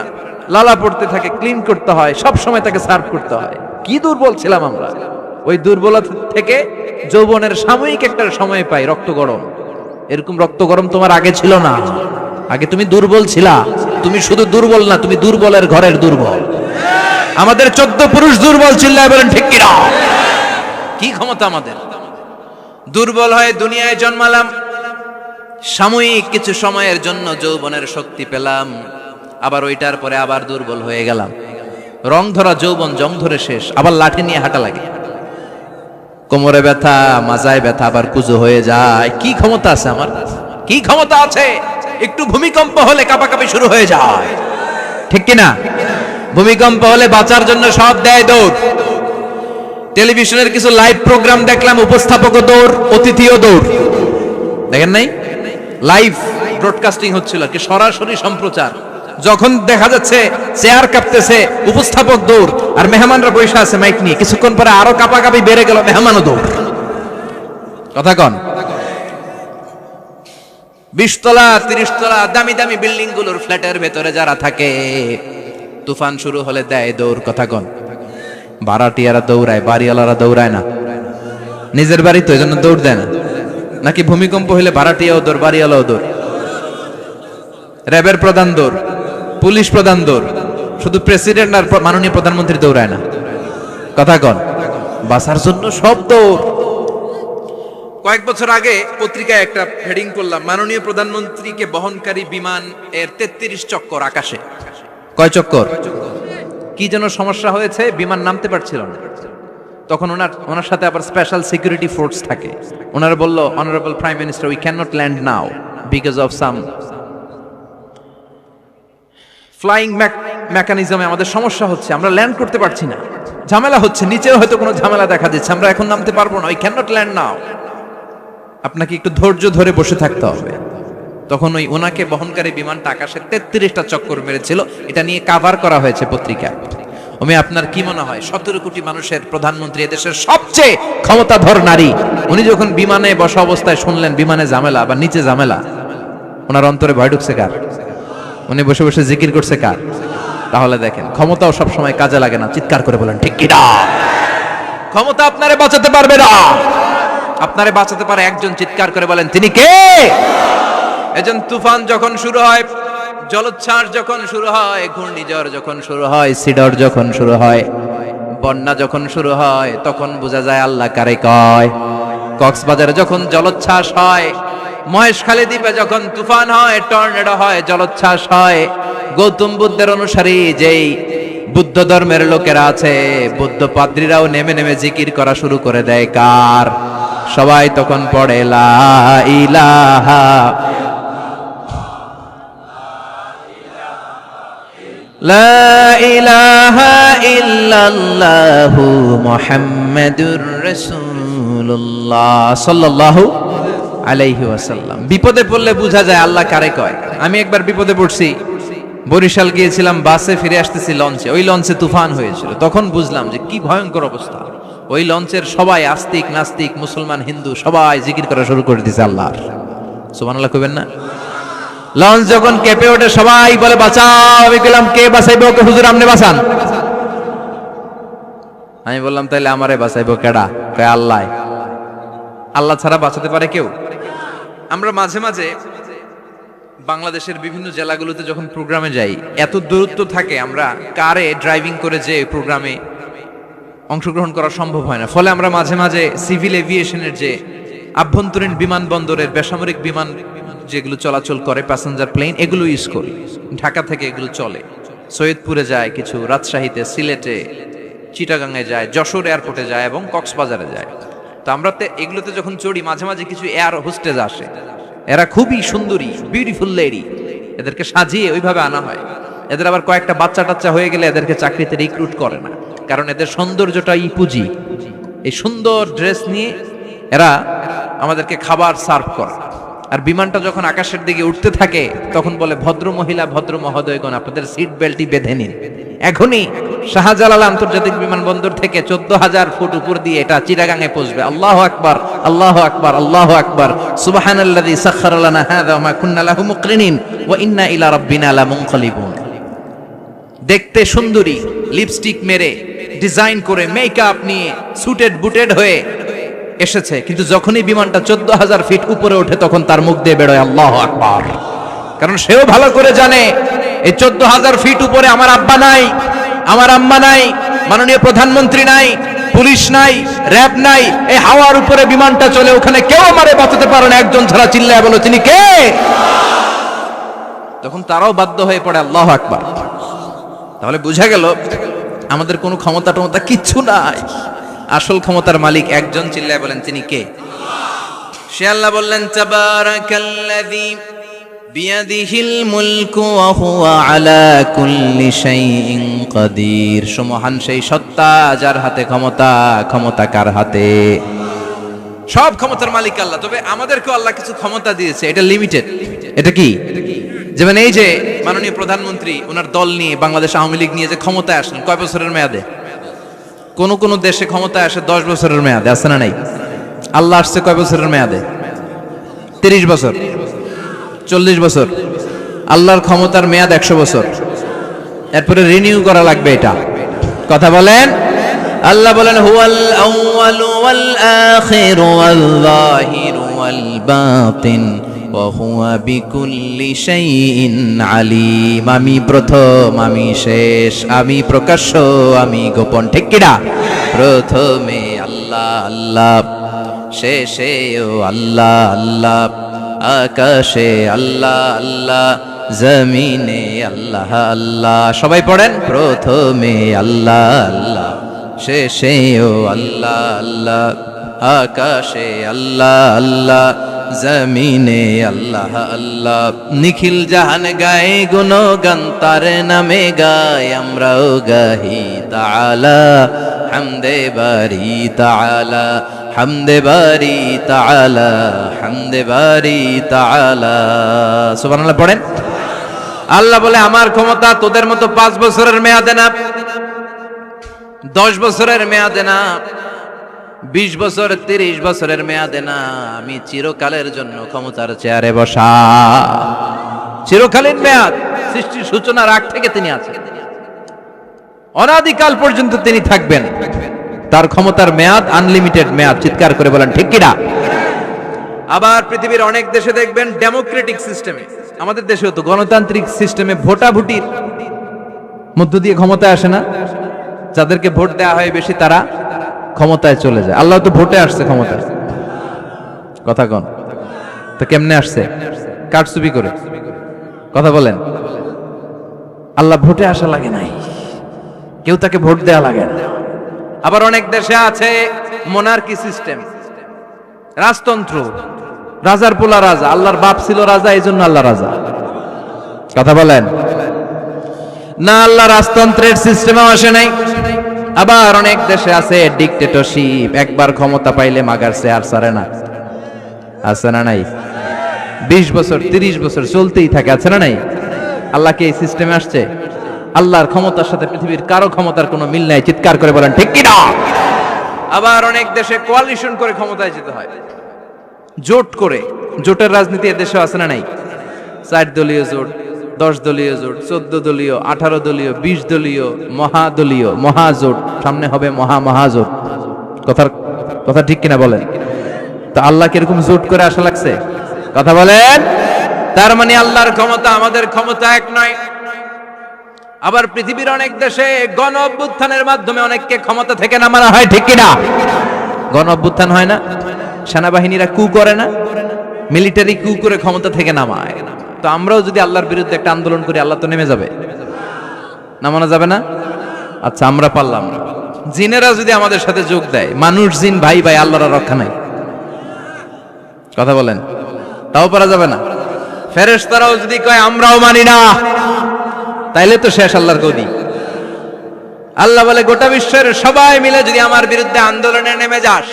লালা পড়তে থাকে, ক্লিন করতে হয়, সব সময় তাকে সার্ভ করতে হয়। কি দুর্বল ছিলাম আমরা। ওই দুর্বলতা থেকে যৌবনের সাময়িক একটা সময় পাই রক্ত গরম। এরকম রক্ত গরম তোমার আগে ছিল না। আগে তুমি দুর্বল ছিলা। তুমি শুধু দুর্বল না, তুমি দুর্বলের ঘরের দুর্বল। আমাদের 14 পুরুষ দুর্বল, চিল্লায় বলেন ঠিক কিনা? কি ক্ষমতা আমাদের? দুর্বল হয়ে দুনিয়ায় জন্মালাম, সাময়িক কিছু সময়ের জন্য যৌবনের শক্তি পেলাম, আবার ওইটার পরে আবার দুর্বল হয়ে গেলাম। রং ধরা যৌবন জং ধরে শেষ, আবার লাঠি নিয়ে হাঁটা লাগে। কোমরে ব্যথা, মাজায় ব্যথা, আবার কুজো হয়ে যায়। কি ক্ষমতা আছে আমার? কি ক্ষমতা আছে? একটু ভূমিকম্প হলে কাঁপাকাঁপি শুরু হয়ে যায়, ঠিক কিনা? ভূমিকম্প হলে বাঁচার জন্য সব দেয় দৌড়। টেলিভিশনের কিছু লাইভ প্রোগ্রাম দেখলাম, উপস্থাপকও দৌড়, অতিথিও দৌড়। দেখেন নাই? লাইভ ব্রডকাস্টিং হচ্ছিল, কি সরাসরি সম্প্রচার। যখন দেখা যাচ্ছে চেয়ার কাঁপতেছে, উপস্থাপক দৌড়, আর মেহমানরা বসে আছে মাইক নিয়ে। কিছুক্ষণ পরে আরো কাঁপাকাঁপি বেড়ে গেল, মেহমানও দৌড়। কথা কন? 20 তলা 30 তলা দামি দামি বিল্ডিং গুলোর ফ্ল্যাটের ভেতরে যারা থাকে, তুফান শুরু হলে দেয় দৌড়। কথা কন? ভাড়াটিয়ারা দৌড়ায়, বাড়িওয়ালারা দৌড়ায় না। নিজের বাড়ি তো, এজন্য দৌড় দেয় না। নাকি ভূমিকম্প হলে ভাড়াটিয়াও দৌড়, বাড়িওয়ালাও দৌড়? র্যাবের প্রধান দৌড়, পুলিশ প্রধান দৌড়, শুধু প্রেসিডেন্ট আর মাননীয় প্রধানমন্ত্রী দৌড়ায় না। কথা কন? বাঁচার জন্য সব দৌড়। কয়েক বছর আগে পত্রিকায় একটা হেডিং করলাম, মাননীয় প্রধানমন্ত্রীকে বহনকারী বিমান এর 33 চক্কর আকাশে। কয় চক্কর? কি যেন সমস্যা হয়েছে, বিমান নামতে পারছিল না। তখন ওনার সাথে আবার স্পেশাল সিকিউরিটি ফোর্স থাকে। ওনারা বলল, honourable prime minister, we can not land now because of some flying মেকানিজমে আমাদের সমস্যা হচ্ছে, আমরা ল্যান্ড করতে পারছি না, ঝামেলা হচ্ছে, নিচেও হয়তো কোনো ঝামেলা দেখা দিচ্ছে, আমরা এখন নামতে পারবো না, উই ক্যান নট ল্যান্ড নাও। আপনাকে একটু ধৈর্য ধরে বসে থাকতে হবে। তখন ওই ওনাকে বহনকারী বিমানটা আকাশে 33টা চক্কর মেরেছিল। এটা নিয়ে কাভার করা হয়েছে পত্রিকায়। আপনার কি মনে হয় 17 কোটি মানুষের প্রধানমন্ত্রী, এদেশের সবচেয়ে ক্ষমতাধর নারী, উনি যখন বিমানে বসা অবস্থায় শুনলেন বিমানে ঝামেলা বা নিচে ঝামেলা, ওনার অন্তরে ভয় ঢুকছে কার? উনি বসে বসে জিকির করছে কার? তাহলে দেখেন, ক্ষমতাও সব সময় কাজে লাগে না। চিৎকার করে বলেন ঠিক কিনা? ক্ষমতা আপনারে বাঁচাতে পারবে না। আপনারে বাঁচাতে পারে একজন, চিৎকার করে বলেন তিনি কে? এজন তুফান যখন শুরু হয়, জলোচ্ছ্বাস যখন শুরু হয়, ঘূর্ণিঝড় যখন শুরু হয়, সিডর যখন শুরু হয়, বন্যা যখন শুরু হয়, তখন বোঝা যায় আল্লাহ কারে কয়। কক্সবাজারে যখন জলোচ্ছ্বাস হয়, মহেশখালী দ্বীপে যখন তুফান হয়, টর্নেডো হয়, জলোচ্ছ্বাস হয়, গৌতম বুদ্ধের অনুসারী যেই বুদ্ধ ধর্মের লোকেরা আছে, বুদ্ধ পাদ্রীরাও নেমে নেমে জিকির করা শুরু করে দেয় কার? সবাই তখন পড়ে লা ইলাহা লা ইলাহা ইল্লাল্লাহু মুহাম্মাদুর রাসূলুল্লাহ সাল্লাল্লাহু আলাইহি ওয়াসাল্লাম। বিপদে পড়লে বোঝা যায় আল্লাহ কারে কয়। আমি একবার বিপদে পড়ছি, বরিশাল গিয়েছিলাম, বাসে ফিরে আসতেছি লঞ্চে, ওই লঞ্চে তুফান হয়েছিল। তখন বুঝলাম যে কি ভয়ঙ্কর অবস্থা। ওই লঞ্চের সবাই আস্তিক নাস্তিক, মুসলমান হিন্দু সবাই জিকির করা শুরু করে দিয়েছে আল্লাহর। সুবহানাল্লাহ কইবেন না? লঞ্চ যখন কেঁপে ওঠে, সবাই বলে বাঁচাও। আমি বললাম কে বাঁচাইবে ওকে? হুজুর আপনি বাঁচান। আমি বললাম তাইলে আমারে বাঁচাইবো কেডা? কয় আল্লাহ। আল্লাহ ছাড়া বাঁচাতে পারে কেউ? আমরা মাঝে মাঝে বাংলাদেশের বিভিন্ন জেলাগুলোতে যখন প্রোগ্রামে যাই, এত দূরত্ব থাকে, আমরা কারে ড্রাইভিং করে যে প্রোগ্রামে অংশগ্রহণ করা সম্ভব হয় না। ফলে আমরা মাঝে মাঝে সিভিল এভিয়েশনের যে আভ্যন্তরীণ বিমানবন্দরের বেসামরিক বিমান যেগুলো চলাচল করে, প্যাসেঞ্জার প্লেন, এগুলো ইউজ করি। ঢাকা থেকে এগুলো চলে, সৈয়দপুরে যায় কিছু, রাজশাহীতে, সিলেটে, চিটাগাংয়ে যায়, যশোর এয়ারপোর্টে যায় এবং কক্সবাজারে যায়। তো আমরা এগুলোতে যখন চড়ি, মাঝে মাঝে কিছু এয়ার হোস্টেজ আসে, এরা খুবই সুন্দরী, বিউটিফুল লেডি, এদেরকে সাজিয়ে ওইভাবে আনা হয়। এদের আবার কয়েকটা বাচ্চা টাচ্চা হয়ে গেলে এদেরকে চাকরিতে রিক্রুট করে না, কারণ এদের সৌন্দর্যটাই পুঁজি। এই সুন্দর ড্রেস নিয়ে এরা আমাদেরকে খাবার সার্ভ করে। আর বিমানটা যখন আকাশের দিকে উঠতে থাকে, তখন বলে ভদ্র মহিলা, ভদ্র মহোদয়গণ, আপনাদের সিট বেল্টই বেঁধে নিন। এখনই শাহজালাল আন্তর্জাতিক বিমানবন্দর থেকে 14,000 ফুট উপর দিয়ে এটা চিটাগাংয়ে পৌঁছবে। আল্লাহু আকবার, আল্লাহু আকবার, আল্লাহু আকবার। সুবহানাল্লাযী সাখখারা লানা হাযা ওয়া মা কুন্না লাহু মুকরিনিন ওয়া ইন্না ইলা রাব্বিনা লামুনকালিবুন। দেখতে সুন্দরী, লিপস্টিক মেরে, ডিজাইন করে, মেকআপ নিয়ে, সুটেড বুটেড হয়ে এসেছে, কিন্তু যখনই বিমানটা 14,000 ফিট উপরে ওঠে, তখন তার মুখ দিয়ে বেরোয় আল্লাহু আকবার। কারণ সেও ভালো করে জানে এই 14,000 ফিট উপরে আমার আব্বা নাই, আমার আম্মা নাই, মাননীয় প্রধানমন্ত্রী নাই, পুলিশ নাই, র‍্যাব নাই, এই হাওয়ার উপরে বিমানটা চলে, ওখানে কেউ আমারে বাঁচাতে পারে না, একজন ছাড়া চিল্লায় বলো তিনি কে? তখন তারাও বাধ্য হয়ে পড়ে আল্লাহু আকবার। তাহলে বোঝা গেল আমাদের কোনো ক্ষমতা টমতা কিচ্ছু নাই, আসল ক্ষমতার মালিক একজন, চিল্লায় বলেন তিনি কে? সে আল্লাহ বললেন তাবারাকাল্লাযী বিয়াদিহিল মুলকু ওয়া হুয়া আলা কুল্লি শাইইন কাদির। সুমহান সেই সত্তা যার হাতে ক্ষমতা, ক্ষমতা কার হাতে? সব ক্ষমতার মালিক আল্লাহ। তবে আমাদেরকেও আল্লাহ কিছু ক্ষমতা দিয়েছে, এটা লিমিটেড। এটা কি? যেমন এই যে মাননীয় প্রধানমন্ত্রী ওনার দল নিয়ে, বাংলাদেশ আওয়ামী লীগ নিয়ে যে ক্ষমতায় আসলেন, কয় বছরের মেয়াদে? কোন কোন দেশে ক্ষমতায় আসে 10 বছরের মেয়াদে, আছে না নাই? আল্লাহ আসছে কয় বছরের মেয়াদে? 30 বছর, 40 বছর। আল্লাহর ক্ষমতার মেয়াদ 100 বছর, এরপরে রিনিউ করা লাগবে। এটা কথা বলেন। আল্লাহ বলেন হুয়াল আউয়ালু ওয়াল আখিরু ওয়াল যাহিরু ওয়াল বাতিন ওয়া হুয়া বিকুল্লি শাইইন আলিম। আমি প্রথম, আমি শেষ, আমি প্রকাশ্য, আমি গোপন। ঠিক কিনা? প্রথমে আল্লাহ আল্লাহ, শেষেও আল্লাহ আল্লাহ, আকাশে আল্লাহ আল্লাহ, জমিনে আল্লাহ আল্লাহ। সবাই পড়েন, প্রথমে আল্লাহ আল্লাহ, শেষেও আল্লাহ আল্লাহ, আকাশে আল্লাহ আল্লাহ, জমিনে আল্লাহ আল্লাহ। নিখিল জাহান গায়ে গুণগান তার নামে গায়, আমরাও গাহি তাআলা হামদে বারি তাআলা, হামদে বারি তাআলা, হামদে বারি তাআলা। সুবহানাল্লাহ পড়েন। আল্লাহ বলে আমার ক্ষমতা তোদের মতো 5 বছরের মেয়াদে না, 10 বছরের মেয়াদে না, 20 বছর 30 বছরের মেয়াদে না, আমি চিরকালের জন্য ক্ষমতার চেয়ারে বসা। চিরকালীন মেয়াদ, সৃষ্টির সূচনার আগ থেকে তিনি আছেন, অনাদিকাল পর্যন্ত তিনি থাকবেন। তার ক্ষমতার মেয়াদ আনলিমিটেড মেয়াদ। চিৎকার করে বলেন ঠিক কিনা? আবার পৃথিবীর অনেক দেশে দেখবেন ডেমোক্রেটিক সিস্টেমে, আমাদের দেশেও তো গণতান্ত্রিক সিস্টেমে ভোটাভুটির মধ্য দিয়ে ক্ষমতায় আসে না? যাদেরকে ভোট দেওয়া হয় বেশি তারা ক্ষমতায় চলে যায়। আল্লাহ তো ভোটে আসছে ক্ষমতায়, কথা কন তো কেমনে আসছে? কারচুপি করে। কথা বলেন। আল্লাহ ভোটে আসা লাগে নাই, কেউ তাকে ভোট দেয়া লাগে না। আবার অনেক দেশে আছে মোনার্কি সিস্টেম, রাজতন্ত্র, রাজার পোলা রাজা, আল্লাহর বাপ ছিল রাজা, এই জন্য আল্লাহ রাজা। কথা বলেন না, আল্লাহ রাজতন্ত্রের সিস্টেমেও আসে নাই। আবার অনেক দেশে আছে ডিক্টেটরশিপ, একবার ক্ষমতা পাইলে মাগারছে আর ছাড়ে না, আছে না নাই? 20 বছর 30 বছর চলতেই থাকে, আছে না নাই? আল্লাহ কি এই সিস্টেমে আসছে? আল্লাহর ক্ষমতার সাথে পৃথিবীর কারো ক্ষমতার কোনো মিল নাই। চিৎকার করে বলেন ঠিক কিনা? আবার অনেক দেশে কোয়ালিশন করে ক্ষমতায় যেতে হয়, জোট করে। জোটের রাজনীতি এর দেশে আছে না নাই? 4 দলীয় জোট, 10 দলীয় জোট, 14 দলীয়, 18 দলীয়, 20 দলীয়, মহাদলীয়, মহাজোট, সামনে হবে মহাজোট। কথা ঠিক কিনা বলেন? তো আল্লাহ কিরকম জোট করে আসা লাগছে? কথা বলেন। তার মানে আল্লাহর ক্ষমতা আমাদের ক্ষমতা এক নয়। আবার পৃথিবীর অনেক দেশে গণ অভ্যুত্থানের মাধ্যমে অনেককে ক্ষমতা থেকে নামানো হয়, ঠিক কিনা? গণ অভ্যুত্থান হয় না, সেনাবাহিনীরা কু করে না, মিলিটারি কু করে ক্ষমতা থেকে নামায়। তো আমরাও যদি আল্লাহর বিরুদ্ধে একটা আন্দোলন করি, আল্লাহ তো নেমে যাবে, নামানো যাবে না? আচ্ছা আমরা পারলাম না, জিনেরা যদি আমাদের সাথে যোগ দেয়, মানুষ জিন ভাই ভাই, আল্লাহর রক্ষা নাই। কথা বলেন, তাও পারা যাবে না? ফেরেশতারাও যদি কয় আমরাও মানি না, তাইলে তো শেষ আল্লাহর গদি। আল্লাহ বলে গোটা বিশ্বের সবাই মিলে যদি আমার বিরুদ্ধে আন্দোলনে নেমে যাস,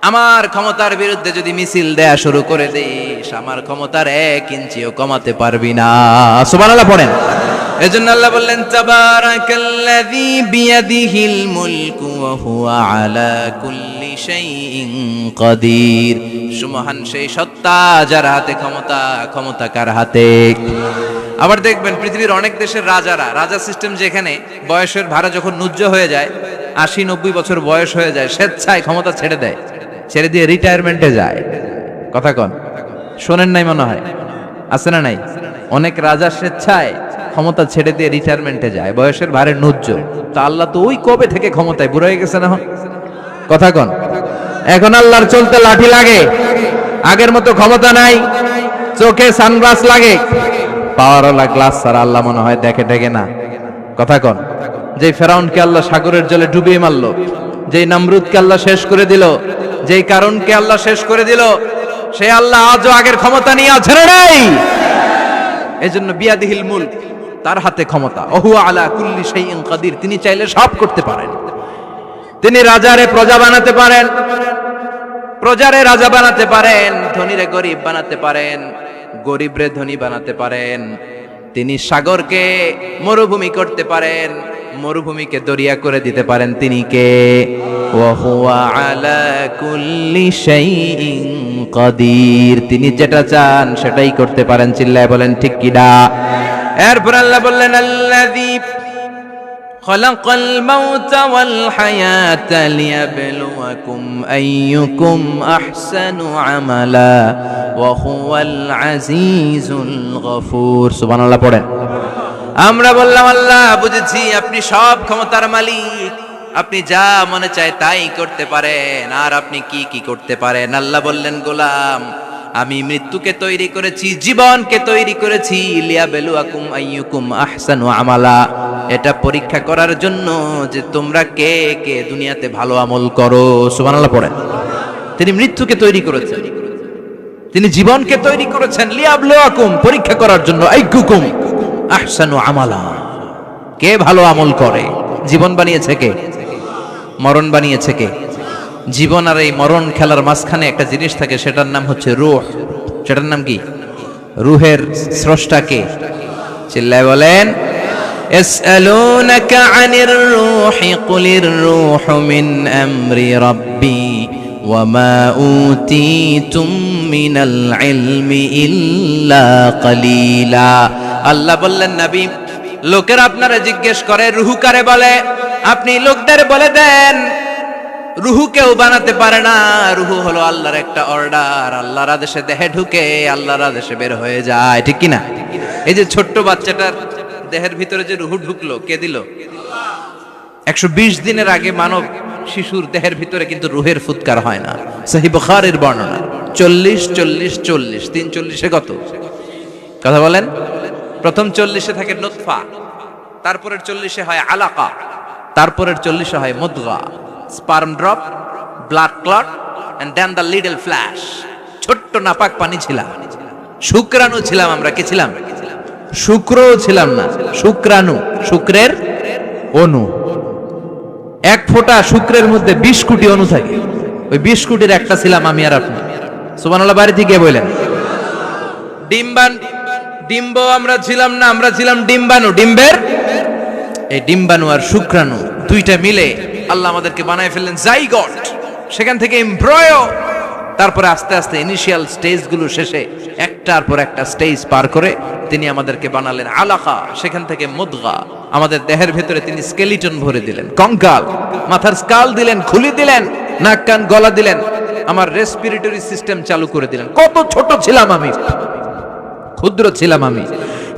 আমার ক্ষমতার বিরুদ্ধে যদি মিছিল দেয়া শুরু করে দিস, আমার ক্ষমতার 1 ইঞ্চিও কমাতে পারবি না। সুবহানাল্লাহ পড়েন। এজন্য আল্লাহ বললেন তাবারাকাল্লাযী বিয়াদিহিল মুলকু ওয়া হুয়া আলা কুল্লি শাইইন কাদির। সুমহান সেই সত্তা যার হাতে ক্ষমতা, ক্ষমতা কার হাতে? আবার দেখবেন পৃথিবীর অনেক দেশের রাজা সিস্টেম, যেখানে বয়সের ভাড়া যখন নুজ্জ হয়ে যায়, 80-90 বছর বয়স হয়ে যায়, স্বেচ্ছায় ক্ষমতা ছেড়ে দেয়, ছেড়ে দিয়ে রিটায়ারমেন্টে যায়। কথা কন, শোনেন নাই মনে হয়? আছে না নাই? অনেক রাজা স্বেচ্ছায় ক্ষমতা ছেড়ে দিয়ে রিটায়ারমেন্টে যায়, বয়সের ভারে নুজ্জ। তো আল্লাহ তো ওই কবে থেকে ক্ষমতায়, বুড়ো হয়ে গেছে না কথা কন। এখন আল্লাহর চলতে লাঠি লাগে, আগের মতো ক্ষমতা নাই, চোখে সানগ্লাস লাগে, পাওয়ারওয়ালা গ্লাস ছাড়া আল্লাহ মনে হয় দেখে টেকে না কথা কন। যে ফেরাউনকে আল্লাহ সাগরের জলে ডুবিয়ে মারলো, যেই নমরুদকে আল্লাহ শেষ করে দিল, যেই কারণকে আল্লাহ শেষ করে দিল, সে আল্লাহ আজও আগের ক্ষমতা নিয়ে আছে না নাই? এজন্য বিয়াদিহিল মুলক, তার হাতে ক্ষমতা। ওহু আলা কুল্লি শাইইন কাদির, তিনি চাইলে সব করতে পারেন। তিনি রাজারে প্রজা বানাতে পারেন, প্রজারে রাজা বানাতে পারেন, ধনীরে গরিব বানাতে পারেন, গরিবরে ধনী বানাতে পারেন। তিনি সাগরকে মরুভূমি করতে পারেন, মরুভূমিকে দরিয়া করে দিতে পারেন। তিনি কে? ওয়া হুয়া আলা কুল্লি শাইইন কাদির, তিনি যেটা চান সেটাই করতে পারেন। চিল্লায় বলেন ঠিক কিনা? এরপর আল্লাহ বললেন আল্লাযী খালাকাল মাউতা ওয়াল হায়াতা লিয়াবলুয়াকুম আইয়ুকুম আহসানু আমালা ওয়া হুয়াল আজিজুল গফুর। সুবহানাল্লাহ পড়েন। আমরা বললাম আল্লাহ বুঝেছি আপনি সব ক্ষমতার মালিক, আপনি যা মনে চায় তাই করতে পারেন। আর আপনি কি কি করতে পারেন? আল্লাহ বললেন গোলাম, আমি মৃত্যুকে তৈরি করেছি, জীবনকে তৈরি করেছি, লিয়াবলুয়াকুম আইয়ুকুম আহসানু আমালা, এটা পরীক্ষা করার জন্য যে তোমরা কে কে দুনিয়াতে ভালো আমল করো। সুবহানাল্লাহ পড়েন। তিনি মৃত্যুকে তৈরি করেছেন, তিনি জীবনকে তৈরি করেছেন, লিয়াবলুয়াকুম, পরীক্ষা করার জন্য, আইয়ুকুম আহসানু আমালা, কে ভালো আমল করে। জীবন বানিয়েছে কে? মরণ বানিয়েছে কে? জীবন আর এই মরণ খেলার মাঝখানে একটা জিনিস থাকে, সেটার নাম হচ্ছে রূহ। সেটার নাম কি? রূহের স্রষ্টা কে? চিল্লায় বলেন। ইয়াসআলুনাকা আনির রূহি কুলির রূহু মিন আমরি রাব্বি ওয়া মা উতীতুম মিনাল ইলমি ইল্লা কালিলা। আল্লাহ বললেন নবী, লোকেরা আপনারা জিজ্ঞেস করে রূহ কারে বলে, আপনি লোকদের বলে দেন রুহু কেউ বানাতে পারে না। রুহু হলো আল্লাহর একটা অর্ডার, আল্লাহর আদেশে দেহে ঢুকে, আল্লাহর আদেশে বের হয়ে যায়, ঠিক কি না? এই যে ছোট্ট বাচ্চাটার দেহের ভিতরে যে রুহু ঢুকলো, কে দিল? 120 দিনের আগে মানব শিশুর দেহের ভিতরে কিন্তু রুহের ফুৎকার হয় না। সহিহ বুখারীর বর্ণনা 40 40 40, 340 কত কথা বলেন? প্রথম 40 থাকে নুতফা, তারপরের 40 হয় আলাকা, তারপরের 40 হয় মুদগা, sperm drop, blood clot, and then the little flesh. ছোট্ট নাপাক পানি ছিলাম, শুক্রাণু ছিলাম আমরা। কে ছিলাম? শুক্রও ছিলাম না, শুক্রাণু, শুক্রের অণু। এক ফোঁটা শুক্রের মধ্যে 20 কোটি অণু থাকে, ওই 20 কোটির একটা ছিলাম আমি আর আপনি। সুবহানাল্লাহ বাড়ি থেকে বললেন। ডিম্ব আমরা ছিলাম না, আমরা ছিলাম ডিম্বাণু। ডিম্বের এই ডিম্বাণু আর শুক্রাণু দুইটা মিলে আল্লাহ আমাদেরকে বানায় ফেললেন জাইগট, সেখান থেকে এমব্রয়ো, তারপরে আস্তে আস্তে ইনিশিয়াল স্টেজগুলো শেষে একটার পর একটা স্টেজ পার করে তিনি আমাদেরকে বানালেন আলাকা, সেখান থেকে মুদগা। আমাদের দেহের ভেতরে তিনি স্কেলিটন ভরে দিলেন, কঙ্কাল, মাথার স্কাল দিলেন, খুলি দিলেন, নাক কান গলা দিলেন, আমার রেসপিরেটরি সিস্টেম চালু করে দিলেন। কত ছোট ছিলাম আমি, ক্ষুদ্র ছিলাম আমি।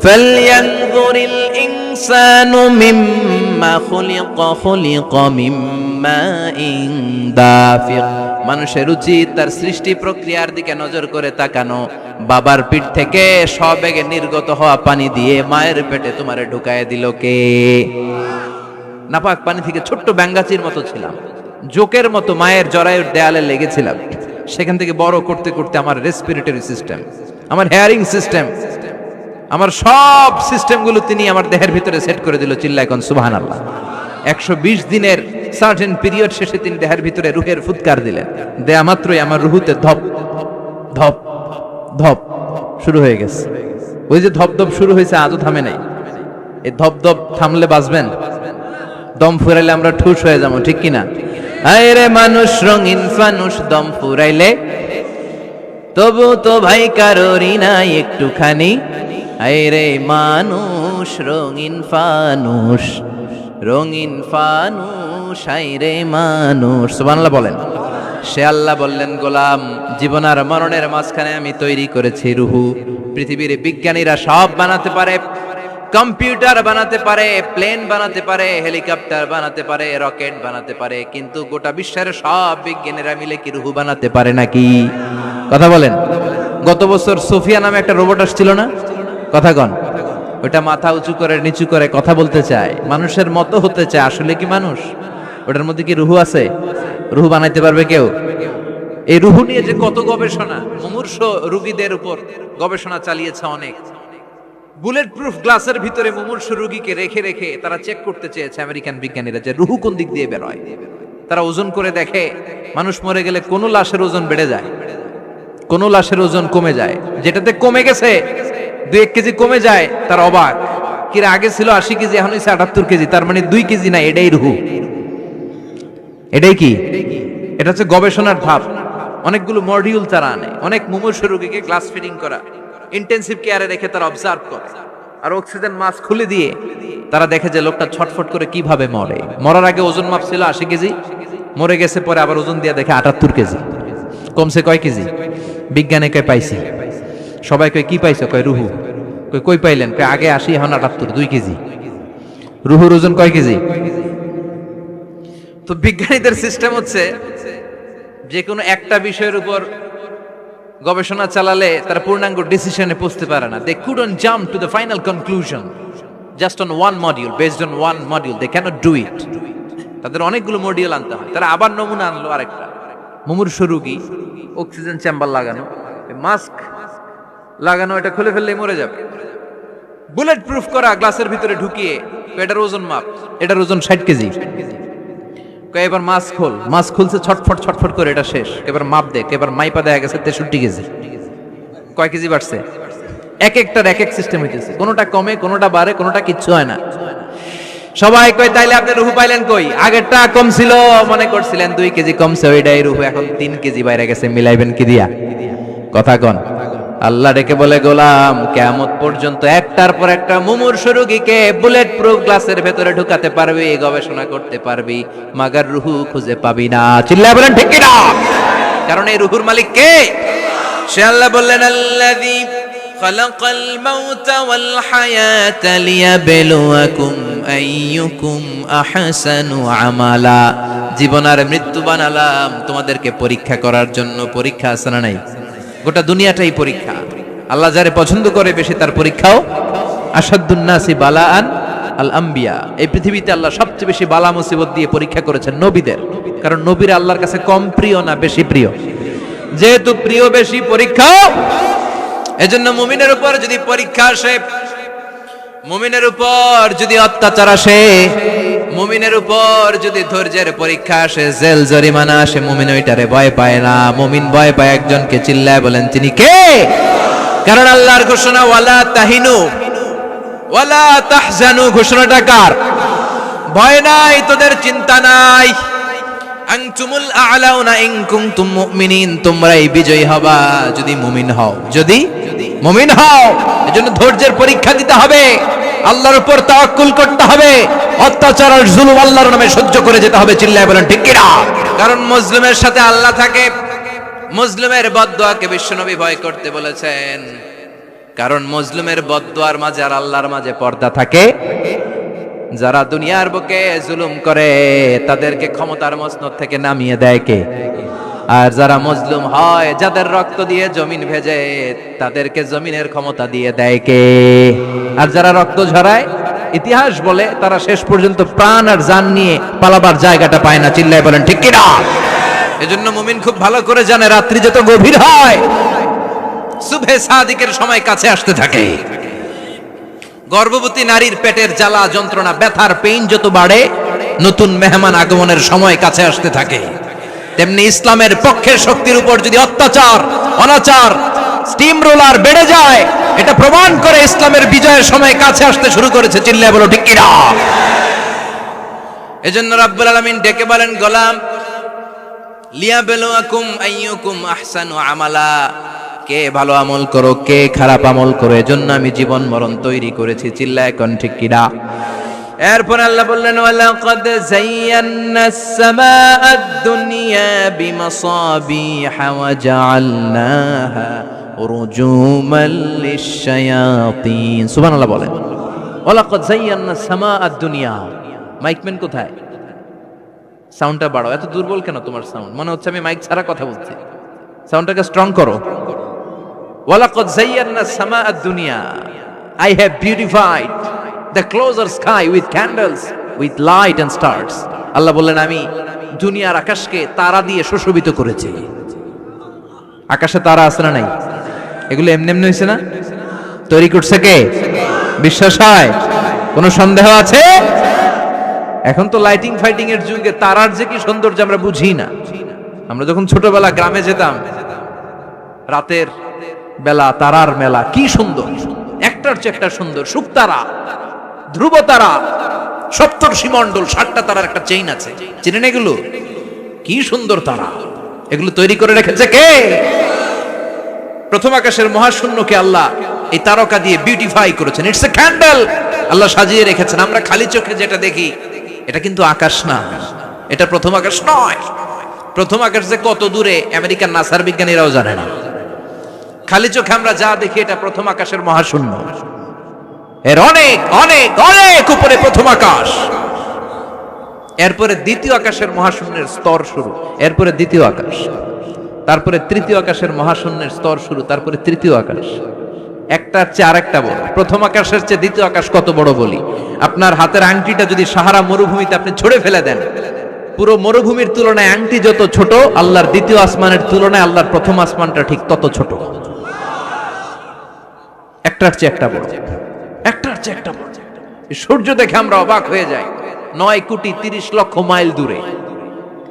ফালয়ানযুরিল ইনসানু মিম্মা খুলিকা, খুলিকা মিম্মা ইন দাফিক। মানুষের উচিত তার সৃষ্টি প্রক্রিয়ার দিকে নজর করে তাকানো। বাবার পিঠ থেকে সবেগে নির্গত হওয়া পানি দিয়ে মায়ের পেটে তোমারে ঢুকায় দিল কে? নাপাক পানি থেকে ছোট্ট ব্যাঙ্গাচির মতো ছিলাম, জোকের মতো মায়ের জরায়ুর দেয়ালে লেগেছিলাম। সেখান থেকে বড় করতে করতে আমার রেসপিরেটরি সিস্টেম, আমার হেয়ারিং সিস্টেম, আমার সব সিস্টেমগুলো তিনি আমার দেহের ভিতরে সেট করে দিল। চিল্লায় কোন সুবহানাল্লাহ। 120 দিনের সার্টেন পিরিয়ড শেষে তিনি দেহের ভিতরে রুহের ফুৎকার দিলেন। দেয়া মাত্রই আমার রুহুতে ধপ ধপ ধপ শুরু হয়ে গেছে। ওই যে ধপ ধপ শুরু হয়েছে, আজও থামে নাই। এই ধপ ধপ থামলে বাঁচবেন, দম ফুরাইলে আমরা ঠুস হয়ে যাবো, ঠিক কিনা? আয় রে মানুষ রঙিন ফানুষ, দম ফুরাইলে তবু তো ভাই কারোরই নাই একটুখানি। আয় রে মানুষ রঙিন ফানুষ, রঙিন ফানুষ, আয় রে মানুষ। সুবহানাল্লাহ বলেন। সে আল্লাহ বললেন, গোলাম, জীবন আর মরণের মাঝখানে আমি তৈরি করেছি রুহু। পৃথিবীর বিজ্ঞানীরা সব বানাতে পারে, কম্পিউটার বানাতে পারে, প্লেন বানাতে পারে, হেলিকপ্টার বানাতে পারে, রকেট বানাতে পারে, কিন্তু গোটা বিশ্বের সব বিজ্ঞানীরা মিলে কি রুহু বানাতে পারে নাকি? কথা বলেন। গত বছর সোফিয়া নামে একটা রোবট আসছিল না? কথা কন। ওটা মাথা উঁচু করে নিচু করে কথা বলতে চায়, মানুষের মতো হতে চায়। আসলে কি মানুষ? ওটার মধ্যে কি রুহু আছে? রুহু বানাইতে পারবে কেউ? এই রুহু নিয়ে যে কত গবেষণা, মুমূর্ষ রোগীদের উপর গবেষণা চালিয়েছে অনেক। বুলেট প্রুফ গ্লাসের ভিতরে মুমূর্ষ রোগীকে রেখে রেখে তারা চেক করতে চেয়েছে আমেরিকান বিজ্ঞানীরা যে রুহু কোন দিক দিয়ে বেরোয়। তারা ওজন করে দেখে মানুষ মরে গেলে কোন লাশের ওজন বেড়ে যায়, কোন লাশের ওজন কমে যায়। যেটাতে কমে গেছে 2-1 কেজি কমে যায়, তার অবাক। কিরা আগে ছিল 80 কেজি, এখন হচ্ছে 78 কেজি, তার মানে 2 কেজি না, এটাই রুহু। এটাই কি? এটা হচ্ছে গবেষণার ধাপ। অনেকগুলো মডিউল তারা আনে, অনেক মুমূর্ষ রোগীকে গ্লাস ফিটিং করা, ইন্টেনসিভ কেয়ারে রেখে তারা অবজার্ভ করে, আর অক্সিজেন মাস্ক খুলে দিয়ে তারা দেখে যে লোকটা ছটফট করে কিভাবে মরে। মরার আগে ওজন মাপ ছিল 80 কেজি, মরে গেছে পরে আবার ওজন দিয়ে দেখে 78 কেজি। কমছে কয় কেজি? বিজ্ঞানে কয় পাইছি। সবাই কয় কি পাইছো? কয় রুহু। কই পাইলেন? কয় আগে 80 এখন 78, 2 কেজি। রুহুর ওজন কয় কেজি? তো বিজ্ঞানীদের সিস্টেম হচ্ছে যে কোনো একটা বিষয়ের উপর গবেষণা চালালে তারা পূর্ণাঙ্গ ডিসিশনে পৌঁছতে পারে না। They couldn't jump to the final conclusion just on one module, based on one module. They can't do it. তাদের অনেকগুলো মডিউল আনতে হয়। তারা আবার নমুনা আনলো আরেকটা, মুমূর্ষ রোগী, অক্সিজেন চেম্বার লাগানো, মাস্ক লাগানো, এটা খুলে ফেললেই মরে যাবে। বুলেট প্রুফ করা গ্লাসের ভিতরে ঢুকিয়ে এটার ওজন মাপ, এটার ওজন 60 কেজি। এবার মাস্ক খোল, মাস্ক খুলছে ছটফট ছটফট করে, এটা শেষ। এবার মাপ দেখ, এবার মাইপা দেখা গেছে 63 কেজি। কয় কেজি বাড়ছে? এক একটার এক এক সিস্টেম হইতেছে, কোনোটা কমে, কোনোটা বাড়ে, কোনোটা কিচ্ছু হয় না। সবাই কয় তাইলে আপনি রুহু পাইলেন কই? আগেরটা কম ছিল, মনে করছিলেন 2 কেজি কমছে, ওইটাই রুহু, এখন 3 কেজি বাইরে গেছে, মিলাইবেন কি দিয়া? কথা কন। আল্লাহ ডেকে বলে, গোলাম কিয়ামত পর্যন্ত একটার পর একটা মুমূর্ষ রোগীকে বুলেট প্রুফ গ্লাসের ভেতরে ঢুকাতে পারবি, গবেষণা করতে পারবি, মাগার রুহু খুঁজে পাবি না। চিল্লায় বলেন ঠিক কি না? কারণ এই রুহুর মালিক কে? সে আল্লাহ বললেন, আল্লাযী খালাকাল মাউতা ওয়াল হায়াতা লিয়াবলুয়াকুম আইয়ুকুম আহসানু আমালা। জীবন আর মৃত্যু বানালাম তোমাদেরকে পরীক্ষা করার জন্য। পরীক্ষা আছে না নাই? গোটা দুনিয়াটাই পরীক্ষা। আল্লাহ যারে পছন্দ করে বেশি তার পরীক্ষাও। আসাদুন নাসি বালাআন আল আম্বিয়া। এই পৃথিবীতে আল্লাহ সবচেয়ে বেশি বালা মুসিবত দিয়ে পরীক্ষা করেছেন নবীদের। কারণ নবীরা আল্লাহর কাছে কম প্রিয় না বেশি প্রিয়? যেহেতু প্রিয় বেশি, পরীক্ষাও। এজন্য মুমিনের উপর যদি পরীক্ষা আসে, মুমিনের উপর যদি অত্যাচার আসে, মুমিনের উপর যদি ধৈর্যের পরীক্ষা আসে, জেল জরিমানা আসে, মুমিন ওইটারে ভয় পায় না। মুমিন ভয় পায় একজনকে। চিল্লায় বলেন তিনি কে? কারণ আল্লাহর ঘোষণা, ওয়ালা তাহিনু ওয়ালা তাহজানু। ঘোষণাটা কার? ভয় নাই, তোদের চিন্তা নাই। আনতুমুল আ'লাউনা ইন কুনতুম মুমিনিন। তোমরাই বিজয়ী হবা যদি মুমিন হও। যদি মুমিন হও। এজন্য ধৈর্যের পরীক্ষা দিতে হবে, আল্লাহর উপর তাওয়াক্কুল করতে হবে, অত্যাচার আর জুলুম আল্লাহর নামে সহ্য করে যেতে হবে। চিল্লায় বলেন ঠিক কি না? কারণ মুসলিমের সাথে আল্লাহ থাকে। মুসলিমের বদদুয়াকে বিশ্বনবী ভয় করতে বলেছেন, কারণ মুসলিমের বদদুয়ার মাঝে আর আল্লাহর মাঝে পর্দা থাকে। যারা দুনিয়ার বুকে জুলুম করে তাদেরকে ক্ষমতার মসনদ থেকে নামিয়ে দেয় কে? আর যারা মজলুম হয়, যাদের রক্ত দিয়ে জমিন ভেজে, তাদেরকে জমিনের ক্ষমতা দিয়ে দেয় কে? আর যারা রক্ত ঝরায়, ইতিহাস বলে তারা শেষ পর্যন্ত প্রাণ আর জান নিয়ে পালাবার জায়গাটা পায় না। চিল্লায় বলেন ঠিক কি না? এজন্য মুমিন খুব ভালো করে জানে, রাত্রি যত গভীর হয়, সুবহে সাদিকের সময় কাছে আসতে থাকে। গর্ভবতী নারীর পেটের জ্বালা যন্ত্রণা, ব্যথার পেইন যত বাড়ে, নতুন মেহমান আগমনের সময় কাছে আসতে থাকে। তেমনি ইসলামের পক্ষের শক্তির উপর যদি অত্যাচার, অনাচার, স্টিম রোলার বেড়ে যায়, এটা প্রমাণ করে ইসলামের বিজয়ের সময় কাছে আসতে শুরু করেছে। চিল্লায় বলো ঠিক কি না? এজন্য রাব্বুল আলামিন ডেকে বলেন, গোলাম লিয়াবলুয়াকুম আইয়ুকুম আহসানু আমালা। কে ভালো আমল করো, কে খারাপ আমল করো, এজন্য আমি জীবন মরণ তৈরি করেছি। চিল্লায় কোন ঠিক কি না? এরপর আল্লাহ বললেন, ওয়ালাকাদ যায়্যানাস সামাআদ দুনিয়া বিমাসাবিহা ওয়া জাআলনাহা রুজুমান লিশ-শায়াতিন। সুবহানাল্লাহ বলেন। ওয়ালাকাদ যায়্যানা সামা আদ-দুনিয়া। মাইকম্যান কোথায়? সাউন্ডটা বাড়াও। এত দুর্বল কেন তোমার সাউন্ড? মনে হচ্ছে আমি মাইক ছাড়া কথা বলছি। সাউন্ডটাকে স্ট্রং করো। ওয়ালাকাদ যায়্যানা সামা আদ-দুনিয়া, I have beautified the closer sky with candles, with light and stars. আল্লাহ বললেন আমি দুনিয়ার আকাশকে তারা দিয়ে সুশোভিত করেছি। আকাশে তারা আছে না নাই? এগুলো এমনি এমনি হয়েছে না? তৈরি করছে কে? বিশ্বাস হয়? কোনো সন্দেহ আছে? এখন তো লাইটিং ফাইটিং এর যুগে তারার যে কি সৌন্দর্য আমরা বুঝি না। আমরা যখন ছোটবেলা গ্রামে যেতাম, রাতের বেলা তারার মেলা, কি সুন্দর, একটার চেয়ে একটা সুন্দর। শুকতারা, ধ্রুব তারা, সপ্তর্ষি মণ্ডল, 7টা তারার একটা চেইন আছে, চিনেন এগুলো? কি সুন্দর তারা! এগুলো তৈরি করে রেখেছে কে? প্রথম আকাশের মহাশূন্যকে আল্লাহ এই তারকা দিয়ে বিউটিফাই করেছেন। It's a candle. আল্লাহ সাজিয়ে রেখেছেন। আমরা খালি চোখে যেটা দেখি এটা কিন্তু আকাশ না, এটা প্রথম আকাশ নয়। প্রথম আকাশ যে কত দূরে আমেরিকার নাসার বিজ্ঞানীরাও জানে না। খালি চোখে আমরা যা দেখি এটা প্রথম আকাশের মহাশূন্য। এর অনেক অনেক অনেক উপরে প্রথম আকাশ। এরপরে দ্বিতীয় আকাশের মহাশূন্যের স্তর শুরু, এরপরে দ্বিতীয় আকাশ, তারপরে তৃতীয় আকাশের মহাশূন্যের স্তর শুরু, তারপরে তৃতীয় আকাশ। একটার চেয়ে আরেকটা বড়। প্রথম আকাশের চেয়ে দ্বিতীয় আকাশ কত বড় বলি, আপনার হাতের আংটিটা যদি সাহারা মরুভূমিতে আপনি ছড়ে ফেলে দেন, পুরো মরুভূমির তুলনায় আংটি যত ছোট, আল্লাহর দ্বিতীয় আসমানের তুলনায় আল্লাহর প্রথম আসমানটা ঠিক তত ছোট। একটার চেয়ে একটা বড়, একটার চেয়ে একটা বড়। সূর্য দেখে আমরা অবাক হয়ে যাই। 9,30,00,000 মাইল দূরে,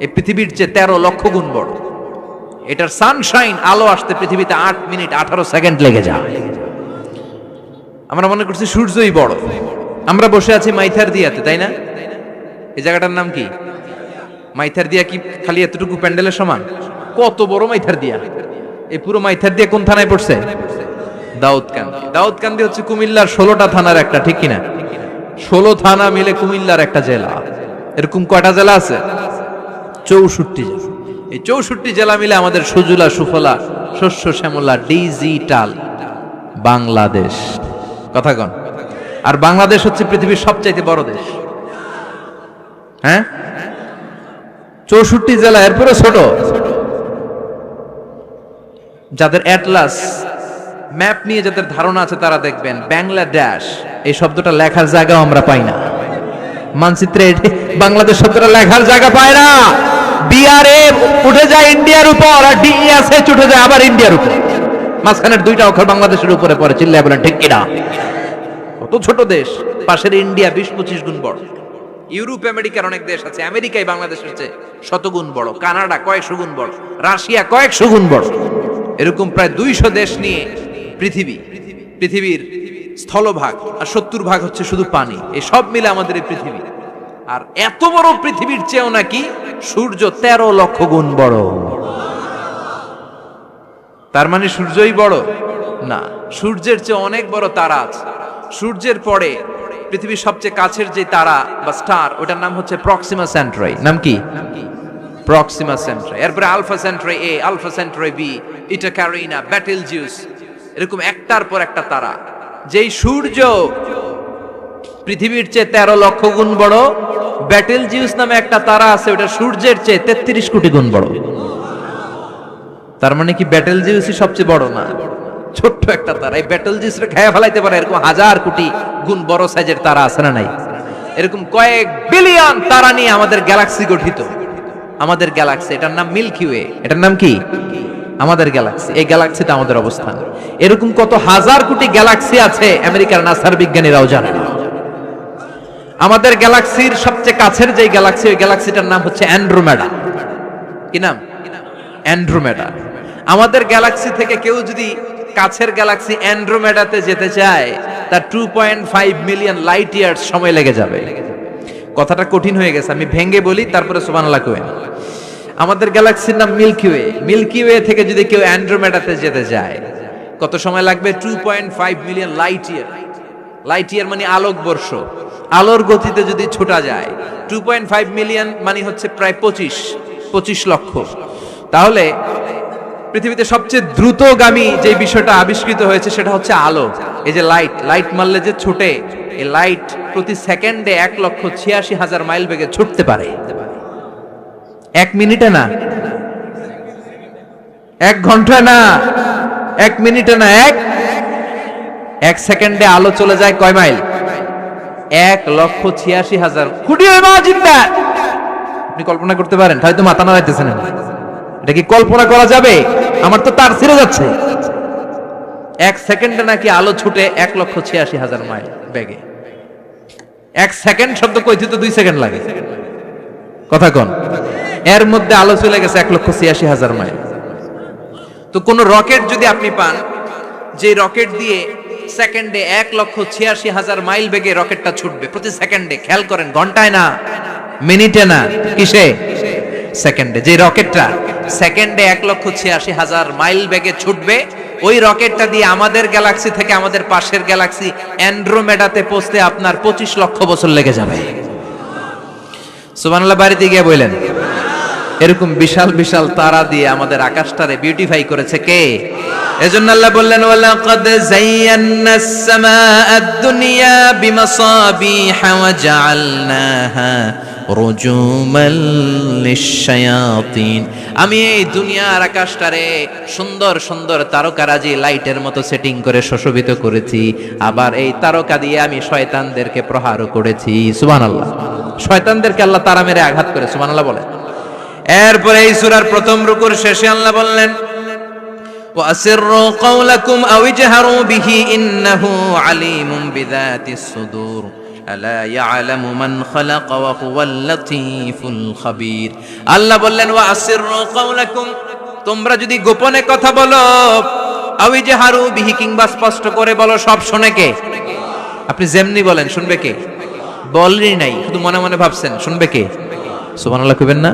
এই পৃথিবীর চেয়ে 13 লক্ষ গুণ বড়। এটার সানশাইন, আলো আসতে পৃথিবীতে 8 মিনিট 18 সেকেন্ড লেগে যায়। আমরা মনে করছি সূর্যই বড়। আমরা বসে আছি মাইথার দিয়াতে, তাই না? এই জায়গাটার নাম কি? মাইথার দিয়া কি খালি এতটুকু প্যান্ডেলের সমান? কত বড় মাইথার দিয়া! এই পুরো মাইথার দিয়া কোন থানায় পড়ছে? দাউদকান্দি। দাউদকান্দি হচ্ছে কুমিল্লার 16টা থানার একটা, ঠিক কিনা? 16 থানা মিলে কুমিল্লার একটা জেলা। এরকম কয়টা জেলা আছে? 64 জেলা। এই 64 জেলা মিলে আমাদের সুজলা সুফলা শস্য শ্যামলা ডিজিটাল বাংলাদেশ। কথা কন। আর বাংলাদেশ হচ্ছে পৃথিবীর সবচাইতে বড় দেশ। হ্যাঁ, 64 জেলা, এরপরে ছোট। যাদের অ্যাটলাস ম্যাপ নিয়ে যাদের ধারণা আছে তারা দেখবেন বাংলাদেশ এই শব্দটা লেখার জায়গাও আমরা পাই না। মানচিত্রে বাংলাদেশ শব্দটা লেখার জায়গা পায় না। বিআরএ উঠে যায় ইন্ডিয়ার উপর, আর ডিএসএ উঠে যায় আবার ইন্ডিয়ার উপর। মাঝখানের 2টা অক্ষর বাংলাদেশের উপরে পড়ে। চিল্লায় বলেন ঠিক কিনা? কত ছোট দেশ। পাশের ইন্ডিয়া 20-25 গুণ বড়। ইউরোপ আমেরিকার অনেক দেশ আছে, আমেরিকাই বাংলাদেশের চেয়ে 100 গুণ বড়। কানাডা কয়েকশো গুণ বড়, রাশিয়া কয়েকশো গুণ বড়। এরকম প্রায় 200 দেশ নিয়ে পৃথিবীর স্থলভাগ, আর 70% হচ্ছে শুধু পানি। এই সব মিলে আমাদের এই পৃথিবী। আর এত বড় পৃথিবীর চেয়েও নাকি সূর্য 13 লক্ষ গুণ বড়। তার মানে সূর্যই বড় না, সূর্যের চেয়ে অনেক বড় তারা আছে। সূর্যের পরে পৃথিবীর সবচেয়ে কাছের যে তারা বা স্টার, ওটার নাম হচ্ছে প্রক্সিমা সেন্ট্রাই। নাম কি? প্রক্সিমা সেন্ট্রাই। এরপরে আলফা সেন্ট্রাই এ, আলফা সেন্ট্রাই বি, ইটা ক্যারিনা, ব্যাটেলজিউস, এরকম একটার পর একটা তারা। যেই সূর্য পৃথিবীর চেয়ে 13 লক্ষ গুণ বড়, ব্যাটেলজিউস নামে একটা তারা আছে, ওটা সূর্যের চেয়ে 33 কোটি গুণ বড়। তার মানে কি ব্যাটেলজিউসই সবচেয়ে বড় না? ছোট্ট একটা তারা। এই ব্যাটেলজিউসরে খেয়ে ফেলাইতে পারে এরকম 1000 কোটি গুণ বড় সাইজের তারা আছে না নাই? এরকম কয়েক বিলিয়ন তারা নিয়ে আমাদের গ্যালাক্সি গঠিত। আমাদের গ্যালাক্সি, এটার নাম মিল্কি ওয়ে। এটার নাম কি? আমাদের গ্যালাক্সি। এই গ্যালাক্সিতে আমাদের অবস্থান। এরকম কত হাজার কোটি গ্যালাক্সি আছে আমেরিকার নাসার বিজ্ঞানীরাও জানে না। আমাদের গ্যালাক্সির সবচেয়ে কাছের যে গ্যালাক্সি, ওই গ্যালাক্সিটার নাম হচ্ছে অ্যান্ড্রোমেডা। কি নাম? অ্যান্ড্রোমেডা। আমাদের গ্যালাক্সি থেকে কেউ যদি কাছের গ্যালাক্সি অ্যান্ড্রোমেডাতে যেতে চায়, তার 2.5 মিলিয়ন লাইট ইয়ার্স সময় লেগে যাবে। কথাটা কঠিন হয়ে গেছে, আমি ভেঙে বলি, তারপরে সুবহানাল্লাহ কই। আমাদের গ্যালাক্সির নাম মিল্কি ওয়ে। মিল্কি ওয়ে থেকে যদি কেউ অ্যান্ড্রোমেডাতে যেতে যায়, কত সময় লাগবে? 2.5 million light year. Light year মানে আলোকবর্ষ। আলোর গতিতে যদি ছোটা যায়, 2.5 মিলিয়ন মানে হচ্ছে প্রায় 25 লক্ষ। তাহলে পৃথিবীতে সবচেয়ে দ্রুতগামী যে বিষয়টা আবিষ্কৃত হয়েছে সেটা হচ্ছে আলো। এই যে লাইট মারলে যে ছুটে, এই লাইট প্রতি সেকেন্ডে 1,86,000 মাইল বেগে ছুটতে পারে। 1 মিনিটে না, 1 ঘন্টা না, 1 মিনিটে না, 1 সেকেন্ডে আলো চলে যায় কয় mile? 1,86,000। Could you imagine that? আপনি কল্পনা করতে পারেন? হয়তো মাথা নাড়াইতেছেন। এটা কি কল্পনা করা যাবে? আমার তো তার ছিঁড়ে যাচ্ছে। 1 সেকেন্ডে নাকি আলো ছুটে 1,86,000 মাইল বেগে। 1 সেকেন্ড শব্দ কইতে তো 2 সেকেন্ড লাগে। কথা কোন? এর মধ্যে আলো চলে গেছে 1,86,000 মাইল। তো কোন রকেট যদি আপনি পান, যে রকেট দিয়ে সেকেন্ডে 1,86,000 মাইল বেগে রকেটটা ছুটবে প্রতি সেকেন্ডে, খেয়াল করেন, ঘন্টায় না, মিনিটে না, কিসে? সেকেন্ডে। যে রকেটটা সেকেন্ডে 1,86,000 মাইল বেগে ছুটবে, ওই রকেটটা দিয়ে আমাদের গ্যালাক্সি থেকে আমাদের পাশের গ্যালাক্সি অ্যান্ড্রোমেডাতে পৌঁছতে আপনার 25 লক্ষ বছর লেগে যাবে। সুবহানাল্লাহ বাড়িতে গিয়ে বললেন। এরকম বিশাল বিশাল তারা দিয়ে আমাদের আকাশটারে বিউটিফাই করেছে কে? এজন্য আল্লাহ বললেন, ওয়ালাকাদ যায়্যানাস সামাআদ দুনিয়া বিমাসাবিহা ওয়া জাআলনাহা রুজুমাল লিশ-শায়াতিন। আমি এই দুনিয়ার আকাশটারে সুন্দর সুন্দর তারকারাজি লাইটের মতো সেটিং করে সুশোভিত করেছি, আবার এই তারকা দিয়ে আমি শয়তানদেরকে প্রহারও করেছি। সুবহানাল্লাহ। শয়তানদেরকে আল্লাহ তারা মেরে আঘাত করে। সুবহানাল্লাহ বলে। এরপরে এই সূরার প্রথম রুকুর শেষে আল্লাহ বললেন, ওয়াসিররু কাওলাকুম আও ইজহারু বিহি ইন্নাহু আলিমুম বিযাতিস সুদূর আলা ইয়ালামু মান খালাকা ওয়া হুয়াল লাতীফুল খাবীর। আল্লাহ বললেন, ওয়াসিররু কাওলাকুম, তোমরা যদি গোপনে কথা বলো, আও ইজহারু বিহি, কিংবা স্পষ্ট করে বলো, সব শুনে কে? আপনি যেমনি বলেন শুনবে কে? বলেনই নাই, শুধু মনে মনে ভাবছেন, শুনবে কে? সুবহানাল্লাহ কইবেন না?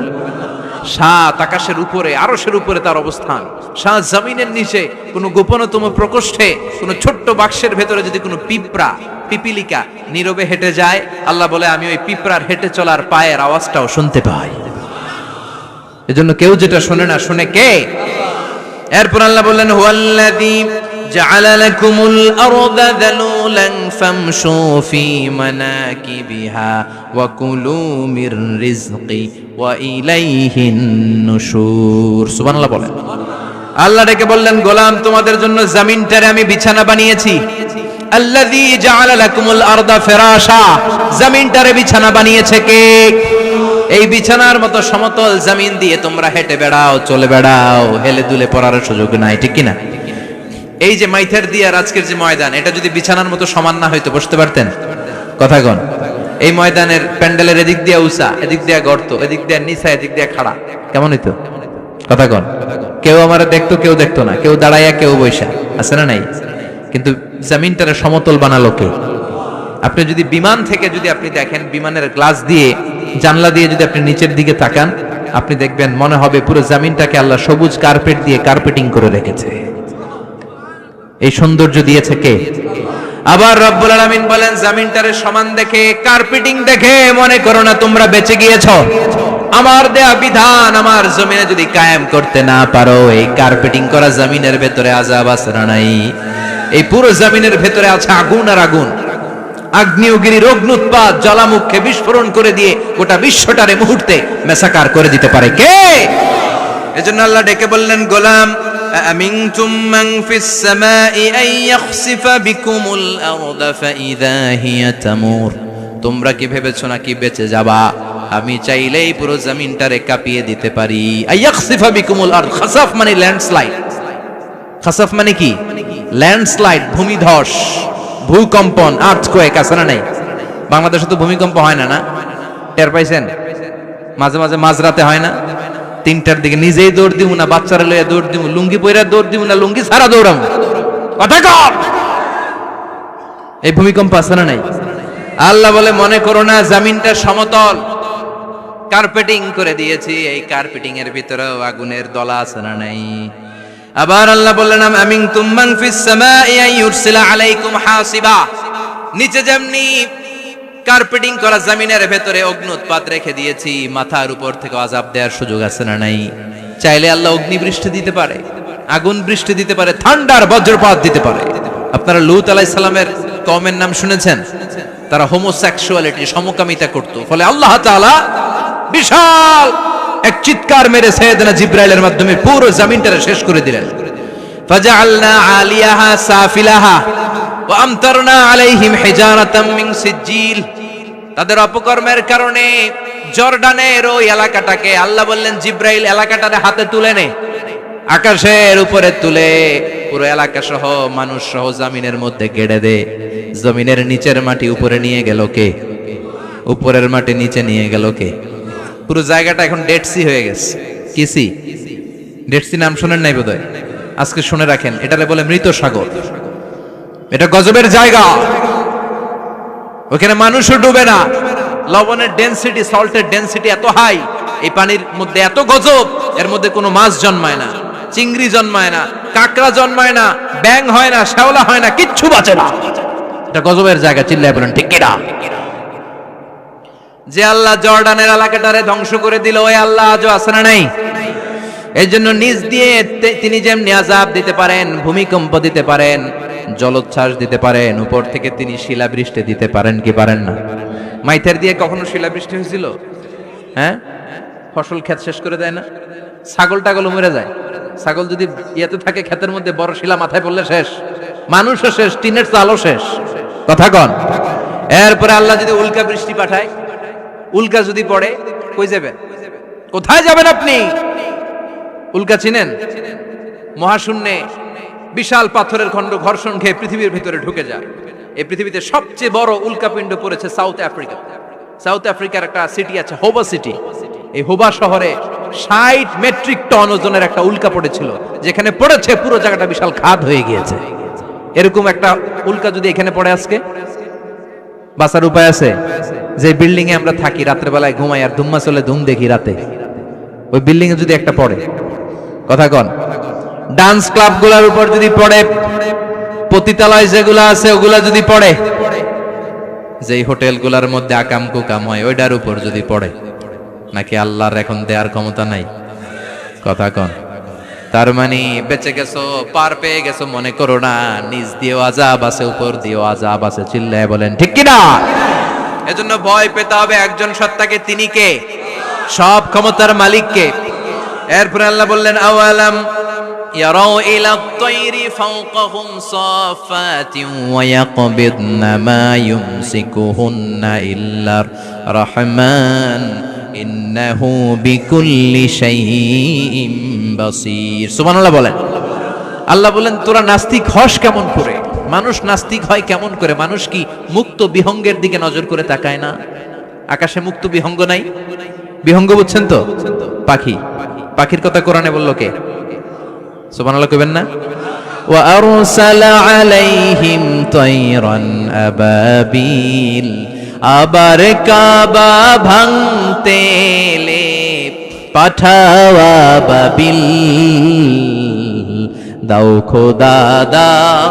সাত আকাশের উপরে, আরশের উপরে তার অবস্থান, সাত জমিনের নিচে কোনো গোপনতম প্রকোষ্ঠে, কোনো ছোট্ট বাক্সের ভেতরে যদি কোনো পিঁপড়া, পিপিলিকা নীরবে হেঁটে যায়, আল্লাহ বলে আমি ওই পিঁপড়ার হেঁটে চলার পায়ের আওয়াজটাও শুনতে পাই। এজন্য কেউ যেটা শুনে না, শুনে কে? এরপর আল্লাহ বললেন, হুয়াল্লাযী জাআলা লাকুমুল আরদা যালুলান ফামশু ফি মানাকিবিহা ওয়া কুলু মির রিজকি ওয়া ইলাইহিন নুশুর। সুবহানাল্লাহ বলেন। আল্লাহ ডেকে বললেন, গোলাম, তোমাদের জন্য জমিনটারে আমি বিছানা বানিয়েছি। আল্লাযী জাআলা লাকুমুল আরদা ফিরাশা, জমিনটারে বিছানা বানিয়েছে কে? এই বিছানার মতো সমতল জমিন দিয়ে তোমরা হেঁটে বেড়াও, চলে বেড়াও, হেলে দুলে পড়ার সুযোগ নাই, ঠিক কিনা? এই যে মাইথার দিয়ে আর আজকের যে ময়দান, এটা যদি বিছানার মতো সমান না হইতো বসতে পারতেন? কথা কন। এই ময়দানের প্যান্ডেলের এদিক দিয়ে উঁচা, এদিক দিয়ে গর্ত, এদিক দিয়ে নিচা, এদিক দিয়ে খাড়া, কেমন হইতো? কথা কন। কেউ আমারে দেখতো, কেউ দেখতো না, কেউ দাঁড়াইয়া, কেউ বৈশা, আছে না নাই? কিন্তু জমিনটারে সমতল বানালো কে? আপনি যদি বিমান থেকে যদি আপনি দেখেন, বিমানের গ্লাস দিয়ে, জানলা দিয়ে যদি আপনি নিচের দিকে তাকান, আপনি দেখবেন মনে হবে পুরো জমিনটাকে আল্লাহ সবুজ কার্পেট দিয়ে কার্পেটিং করে রেখেছে। এই সৌন্দর্য দিয়েছে কে? আবার রব্বুল আলামিন বলেন, জমিনটারে সমান দেখে, কার্পেটিং দেখে মনে করো না তোমরা বেঁচে গিয়েছো। আমার দেয়া বিধান আমার জমিনে যদি কায়েম করতে না পারো, এই কার্পেটিং করা জমিনের ভেতরে আযাব আছে না নাই? এই পুরো জমিনের ভেতরে আছে আগুন আর আগুন। আগ্নেয়গিরির অগ্নুৎপাত জ্বালামুখে বিস্ফোরণ করে দিয়ে গোটা বিশ্বটারে মুহূর্তে মেসাকার করে দিতে পারে কে? এজন্য আল্লাহ ডেকে বললেন, গোলাম, আমিনতুম মান ফিস সামাই আন ইয়াখসিফা বিকুমুল আরদা ফাইযা হিয়া তামুর। তোমরা কি ভেবেছো নাকি বেঁচে যাবা? আমি চাইলেই পুরো জমিনটারে কাঁপিয়ে দিতে পারি। আন ইয়াখসিফা বিকুমুল আরদ, খাসাফ মানে ল্যান্ডস্লাইড। খাসাফ মানে কি? ল্যান্ডস্লাইড, ভূমিধস, ভূকম্পন, আর্থকোয়েক, আছে না নাই? বাংলাদেশে তো ভূমিকম্প হয় না, না? টের পাইছেন? মাঝে মাঝে মাঝরাতে হয় না? 3টার দিকে নিজেই দৌড় দিব না, বাচ্চারা লইয়া দৌড় দিব, লুঙ্গি পইরা দৌড় দিব না, লুঙ্গি ছাড়া দৌড়াম। কথা কর। এই ভূমিকম্প আছে না নাই? আল্লাহ বলে, মনে করো না জমিনটা সমতল, কার্পেটিং করে দিয়েছি। এই কার্পেটিং এর ভিতরেও আগুনের দলা আছে না নাই? আবার আল্লাহ বললেন, আমিনতুম মান ফিস সামাই আন ইউরসিলা আলাইকুম হাসিবা। নিচে যেমনি কার্পেটিং করা জমিনের ভেতরে অগ্নুৎপাত রেখে দিয়েছি, মাথার উপর থেকে আযাব দেওয়ার সুযোগ আছে না নাই? চাইলে আল্লাহ অগ্নিবৃষ্টি দিতে পারে, আগুন বৃষ্টি দিতে পারে, থান্ডার বজ্রপাত দিতে পারে। আপনারা লূত আলাইহিস সালামের কওমের নাম শুনেছেন? তারা হোমোসেক্সুয়ালিটি, সমকামিতা করত। ফলে আল্লাহ তাআলা বিশাল এক চিৎকার মেরে সাইয়েদনা জিবরাইলের মাধ্যমে পুরো জমিনটারে শেষ করে দিলেন। ফাজআলনা আলিয়াহা সাফিলাহা ওয়া আমতারনা আলাইহিম হিজারাতাম মিন সিজিল। তাদের অপকর্মের কারণে জর্ডানের ওই এলাকাটাকে আল্লাহ বললেন, জিবরাইল এলাকাটারে হাতে তুলে নে, আকাশের উপরে তুলে পুরো এলাকা সহ মানুষ সহ জমিনের মধ্যে গেড়ে দে। জমিনের নিচের মাটি উপরে নিয়ে গেল কে? উপরের মাটি নিচে নিয়ে গেল কে? পুরো জায়গাটা এখন ডেড সি হয়ে গেছে। কি সি? ডেড সি নাম শুনেন নাই বোধহয়? আজকে শুনে রাখেন, এটারে বলে মৃত সাগর। এটা গজবের জায়গা, ওখানে মানুষও ডুবে না। লবণের ডেনসিটি, সল্টের ডেনসিটি এত হাই, এই পানির মধ্যে এত গজব, এর মধ্যে কোনো মাছ জন্মায় না, চিংড়ি জন্মায় না, কাঁকড়া জন্মায় না, ব্যাং হয় না, শ্যাওলা হয় না, কিচ্ছু বাঁচে না। এটা গজবের জায়গা। চিল্লায় বলেন ঠিক কিনা? যে আল্লাহ জর্ডানের এলাকাটারে ধ্বংস করে দিল, ওই আল্লাহ আজও আছে না নাই? এই জন্য নিজ দিয়ে তিনি যেমনি আযাব দিতে পারেন, ভূমিকম্প দিতে পারেন, জলোচ্ছ্বাস দিতে পারেন, উপর থেকে তিনি শিলাবৃষ্টি দিতে পারেন কি পারেন না? মাইথের দিয়ে কখনো শিলাবৃষ্টি হয়েছিল? হ্যাঁ, ফসল ক্ষেত শেষ করে দেয় না? ছাগল টাগল মরে যায়। ছাগল যদি ইয়েতে থাকে ক্ষেতের মধ্যে, বড় শিলা মাথায় পড়লে শেষ, মানুষও শেষ, টিনের চালও শেষ। কথা কন। এরপরে আল্লাহ যদি উল্কা বৃষ্টি পাঠায়, উল্কা যদি পড়ে, কই যাবেন? কোথায় যাবেন আপনি? উল্কা চিনেন? মহাশূন্যে বিশাল পাথরের খণ্ড ঘর্ষণ খেয়ে পৃথিবীর ভিতরে ঢুকে যায়। এই পৃথিবীতে সবচেয়ে বড় উল্কাপিণ্ড পড়েছে সাউথ আফ্রিকা। সাউথ আফ্রিকার একটা সিটি আছে, হোবা সিটি। এই হোবা শহরে 60 মেট্রিক টন ওজনের একটা উল্কা পড়েছিল, যেখানে পড়েছে পুরো জায়গাটা বিশাল খাদ হয়ে গিয়েছে। এরকম একটা উল্কা যদি এখানে পড়ে আজকে, বাঁচার উপায় আছে? যে বিল্ডিং এ আমরা থাকি, রাতের বেলায় ঘুমাই আর ধুম্মা চলে ধুম দেখি রাতে, ওই বিল্ডিং এ যদি একটা পড়ে, কথা কন, ডান্স ক্লাব গুলার উপর যদি পড়ে, পতিতালয় যেগুলো আছে ওগুলা যদি পড়ে, যেই হোটেল গুলার মধ্যে আকাম কুকাম হয় ওইটার উপর যদি পড়ে, নাকি আল্লাহর এখন দেয়ার ক্ষমতা নাই? কথা কন। তার মানে বেঁচে গেছো, পার পেয়ে গেছো মনে করো না, নিজ দিয়েও আযাব আছে, উপর দিয়েও আযাব আছে। চিল্লায় বলেন ঠিক কিনা? এজন্য ভয় পেতে হবে একজন সত্তাকে, তিনি কে? সব ক্ষমতার মালিক কে? এরপরে আল্লাহ বললেন, আওয়ালাম ইয়ারাউ ইলা আত-তায়রি ফাওকাহুম সাফাতিন ওয়া ইয়াকবিদনা মা ইউমসিকুহুন্না ইল্লার রাহমান ইন্নাহু বিকুল্লি শাইইন বাসীর। সুবহানাল্লাহ বলেন। আল্লাহ বলেন, তোরা নাস্তিক হস কেমন করে? মানুষ নাস্তিক হয় কেমন করে? মানুষ কি মুক্ত বিহঙ্গের দিকে নজর করে তাকায় না? আকাশে মুক্ত বিহঙ্গ নাই? বিহঙ্গ বুঝছেন তো? পাখি। পাখির কথা কোরআনে বলল কে? সুবহানাল্লাহ কইবেন না? ওয়া আরসালা আলাইহিম তায়রান আবাবিল। আবার কাবা ভাঙতে এলে পাঠাওয়া বাবিল। দাও খোদা দাও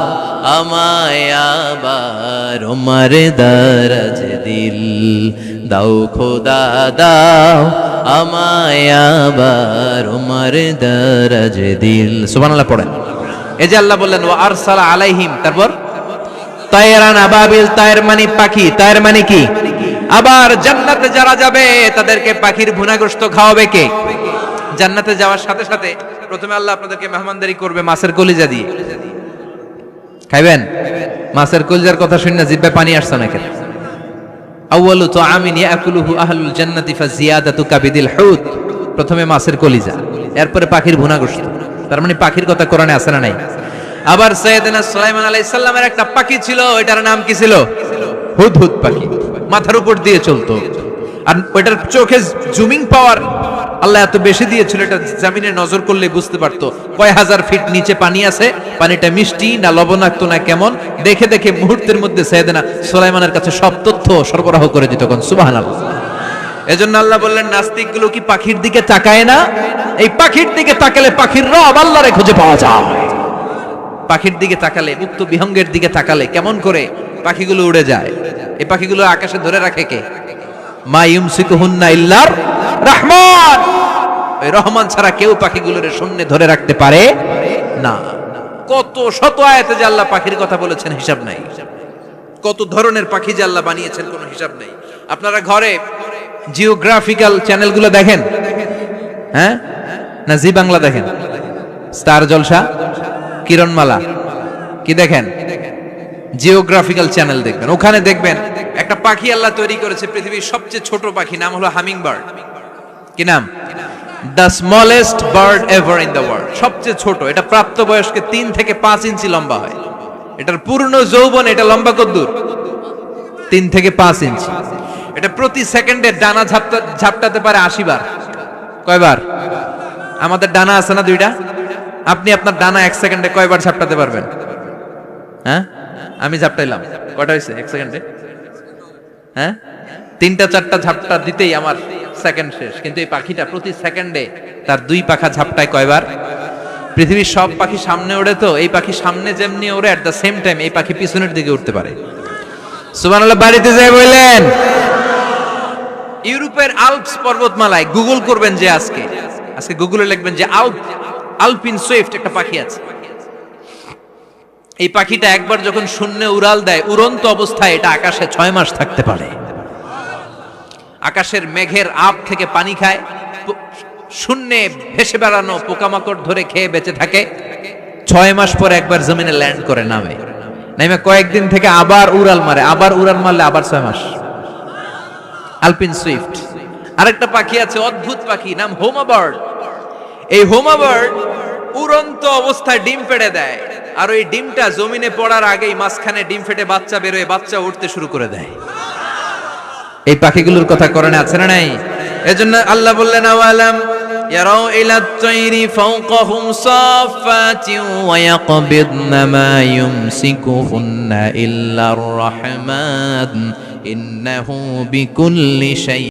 আমায় আবার উমর দরজ দিল। দাও খোদা দাও আমায় আবার উমর দরজ দিল। সুবহানাল্লাহ পড়েন। এই যে আল্লাহ বললেন ওয়া আরসালা আলাইহিম, তারপর তায়রান আবাবিল, তায়ের মানে পাখি, তায়ের মানে কি? আবার জান্নাতে যারা যাবে তাদেরকে পাখির ভুনাগ্রস্ত খাওয়াবে কে? জান্নাতে যাওয়ার সাথে সাথে প্রথমে আল্লাহ আপনাদেরকে মেহমানদারি করবে মাছের কলিজা দিয়ে। খাইবেন? মাছের কলিজার কথা শুনে জিহ্বায় পানি আসছে না কেন? আউয়ালু তুআমিন ইয়াকুলুহু আহলুল জান্নাতি ফাজিয়াদাতু কাবিদিল হুত। প্রথমে মাছের কলিজা, এরপরে পাখির ভুনাগ্রস্ত। তার মানে পাখির কথা কোরআনে আছে না নাই? আবার সাইয়েদনা সুলাইমান আলাইহিস সালামের একটা পাখি ছিল, এটার নাম কি ছিল? হুদহুদ পাখি। মাথার উপর দিয়ে চলতো, আর ওইটার চোখে জুমিং পাওয়ার আল্লাহ এত বেশি দিয়েছিল, এটা জমিনে নজর করলে বুঝতে পারতো কয় হাজার ফিট নিচে পানি আছে, পানিটা মিষ্টি না লবণাক্ত না কেমন, দেখে দেখে মুহূর্তের মধ্যে সাইয়েদনা সুলাইমানের কাছে সব তথ্য সরবরাহ করে দিত। কোন সুবহানাল্লাহ। এজন্য আল্লাহ বললেন, নাস্তিকগুলো কি পাখির দিকে তাকায় না? এই পাখির দিকে তাকালে পাখির রব আল্লাহরে খুঁজে পাওয়া যায়। পাখির দিকে তাকালে, মুক্ত বিহঙ্গের দিকে তাকালে কেমন করে পাখিগুলো উড়ে যায়। এই পাখিগুলো আকাশে ধরে রাখে কে? মা ইউমসিকুহুন্না ইল্লার রাহমান। ওই রহমান ছাড়া কেউ পাখিগুলোর শূন্যে ধরে রাখতে পারে না। কত শত আয়াতে যে আল্লাহ পাখির কথা বলেছেন হিসাব নাই, কত ধরনের পাখি যে আল্লাহ বানিয়েছেন কোনো হিসাব নেই। আপনারা ঘরে জিওগ্রাফিক্যাল চ্যানেলগুলো দেখেন? হ্যাঁ, না জি বাংলা দেখেন, স্টার জলসা, কিরণমালা, কি দেখেন? জিওগ্রাফিক্যাল চ্যানেল দেখবেন। ওখানে দেখবেন একটা পাখি আল্লাহ তৈরি করেছে, পৃথিবীর সবচেয়ে ছোট পাখি, নাম হলো হামিং বার্ড। কি নাম? The smallest bird ever in the world. সবচেয়ে ছোট, এটা প্রাপ্তবয়স্কে 3 থেকে 5 ইঞ্চি লম্বা হয়। এটার পূর্ণ যৌবন, এটা লম্বা কতদূর? 3 থেকে 5 ইঞ্চি। এটা প্রতি সেকেন্ডে ডানা ঝাপটাতে পারে 80 বার। কয়বার? আমাদের ডানা আছে না 2টা, আপনি আপনার ডানা 1 সেকেন্ডে কয়বার ঝাপটাতে পারবেন? হ্যাঁ, আমি ঝাপটাইলাম, কয়টা হয়েছে 1 সেকেন্ডে? হ্যাঁ, 3টা 4টা ঝাপটা দিতেই আমার সেকেন্ড শেষ। কিন্তু এই পাখিটা প্রতি সেকেন্ডে তার 2 পাখা ঝাপটায় কয়বার? পৃথিবীর সব পাখি সামনে ওড়ে, তো এই পাখি সামনে যেমনি ওড়ে, এট দ্য সেম টাইম এই পাখি পিছনের দিকে উঠতে পারে। সুবহানাল্লাহ, বাড়িতে যাই বললেন। ইউরোপের আল্পস পর্বতমালায় গুগল করবেন যে আজকে গুগলে লিখবেন যে আলপিন সুইফট একটা পাখি আছে। এই পাখিটা একবার যখন শূন্যে উড়াল দেয়, উড়ন্ত অবস্থায় এটা আকাশে 6 মাস থাকতে পারে। আকাশের মেঘের আপ থেকে পানি খায়, শূন্যে ভেসে বেড়ানো পোকামাকড় ধরে খেয়ে বেঁচে থাকে। 6 মাস পরে একবার জমিনে ল্যান্ড করে, নামে কয়েকদিন থেকে আবার উড়াল মারে, আবার উড়াল মারলে আবার 6 মাস। আলপিন সুইফট। আরেকটা পাখি আছে, অদ্ভুত পাখি, নাম হোমা বার্ড। এই হোমা বার্ড উড়ন্ত অবস্থায় ডিম পেড়ে দেয়, আর ওই ডিমটা জমিনে পড়ার আগেই মাঝখানে ডিম ফেটে বাচ্চা বেরোয়, বাচ্চা উঠতে শুরু করে দেয়। এই পাখিগুলোর কথা কোরআনে আছে না নাই? এজন্য আল্লাহ বললেন, আওয়ালাম ইয়ারাউ ইলাত তাইরি ফাওকাহুম সাফাতিন ওয়া ইয়াকবিদনা মা ইউমসিকুহুন্না ইল্লার রাহমান ইন্নাহু বিকুল্লি শাই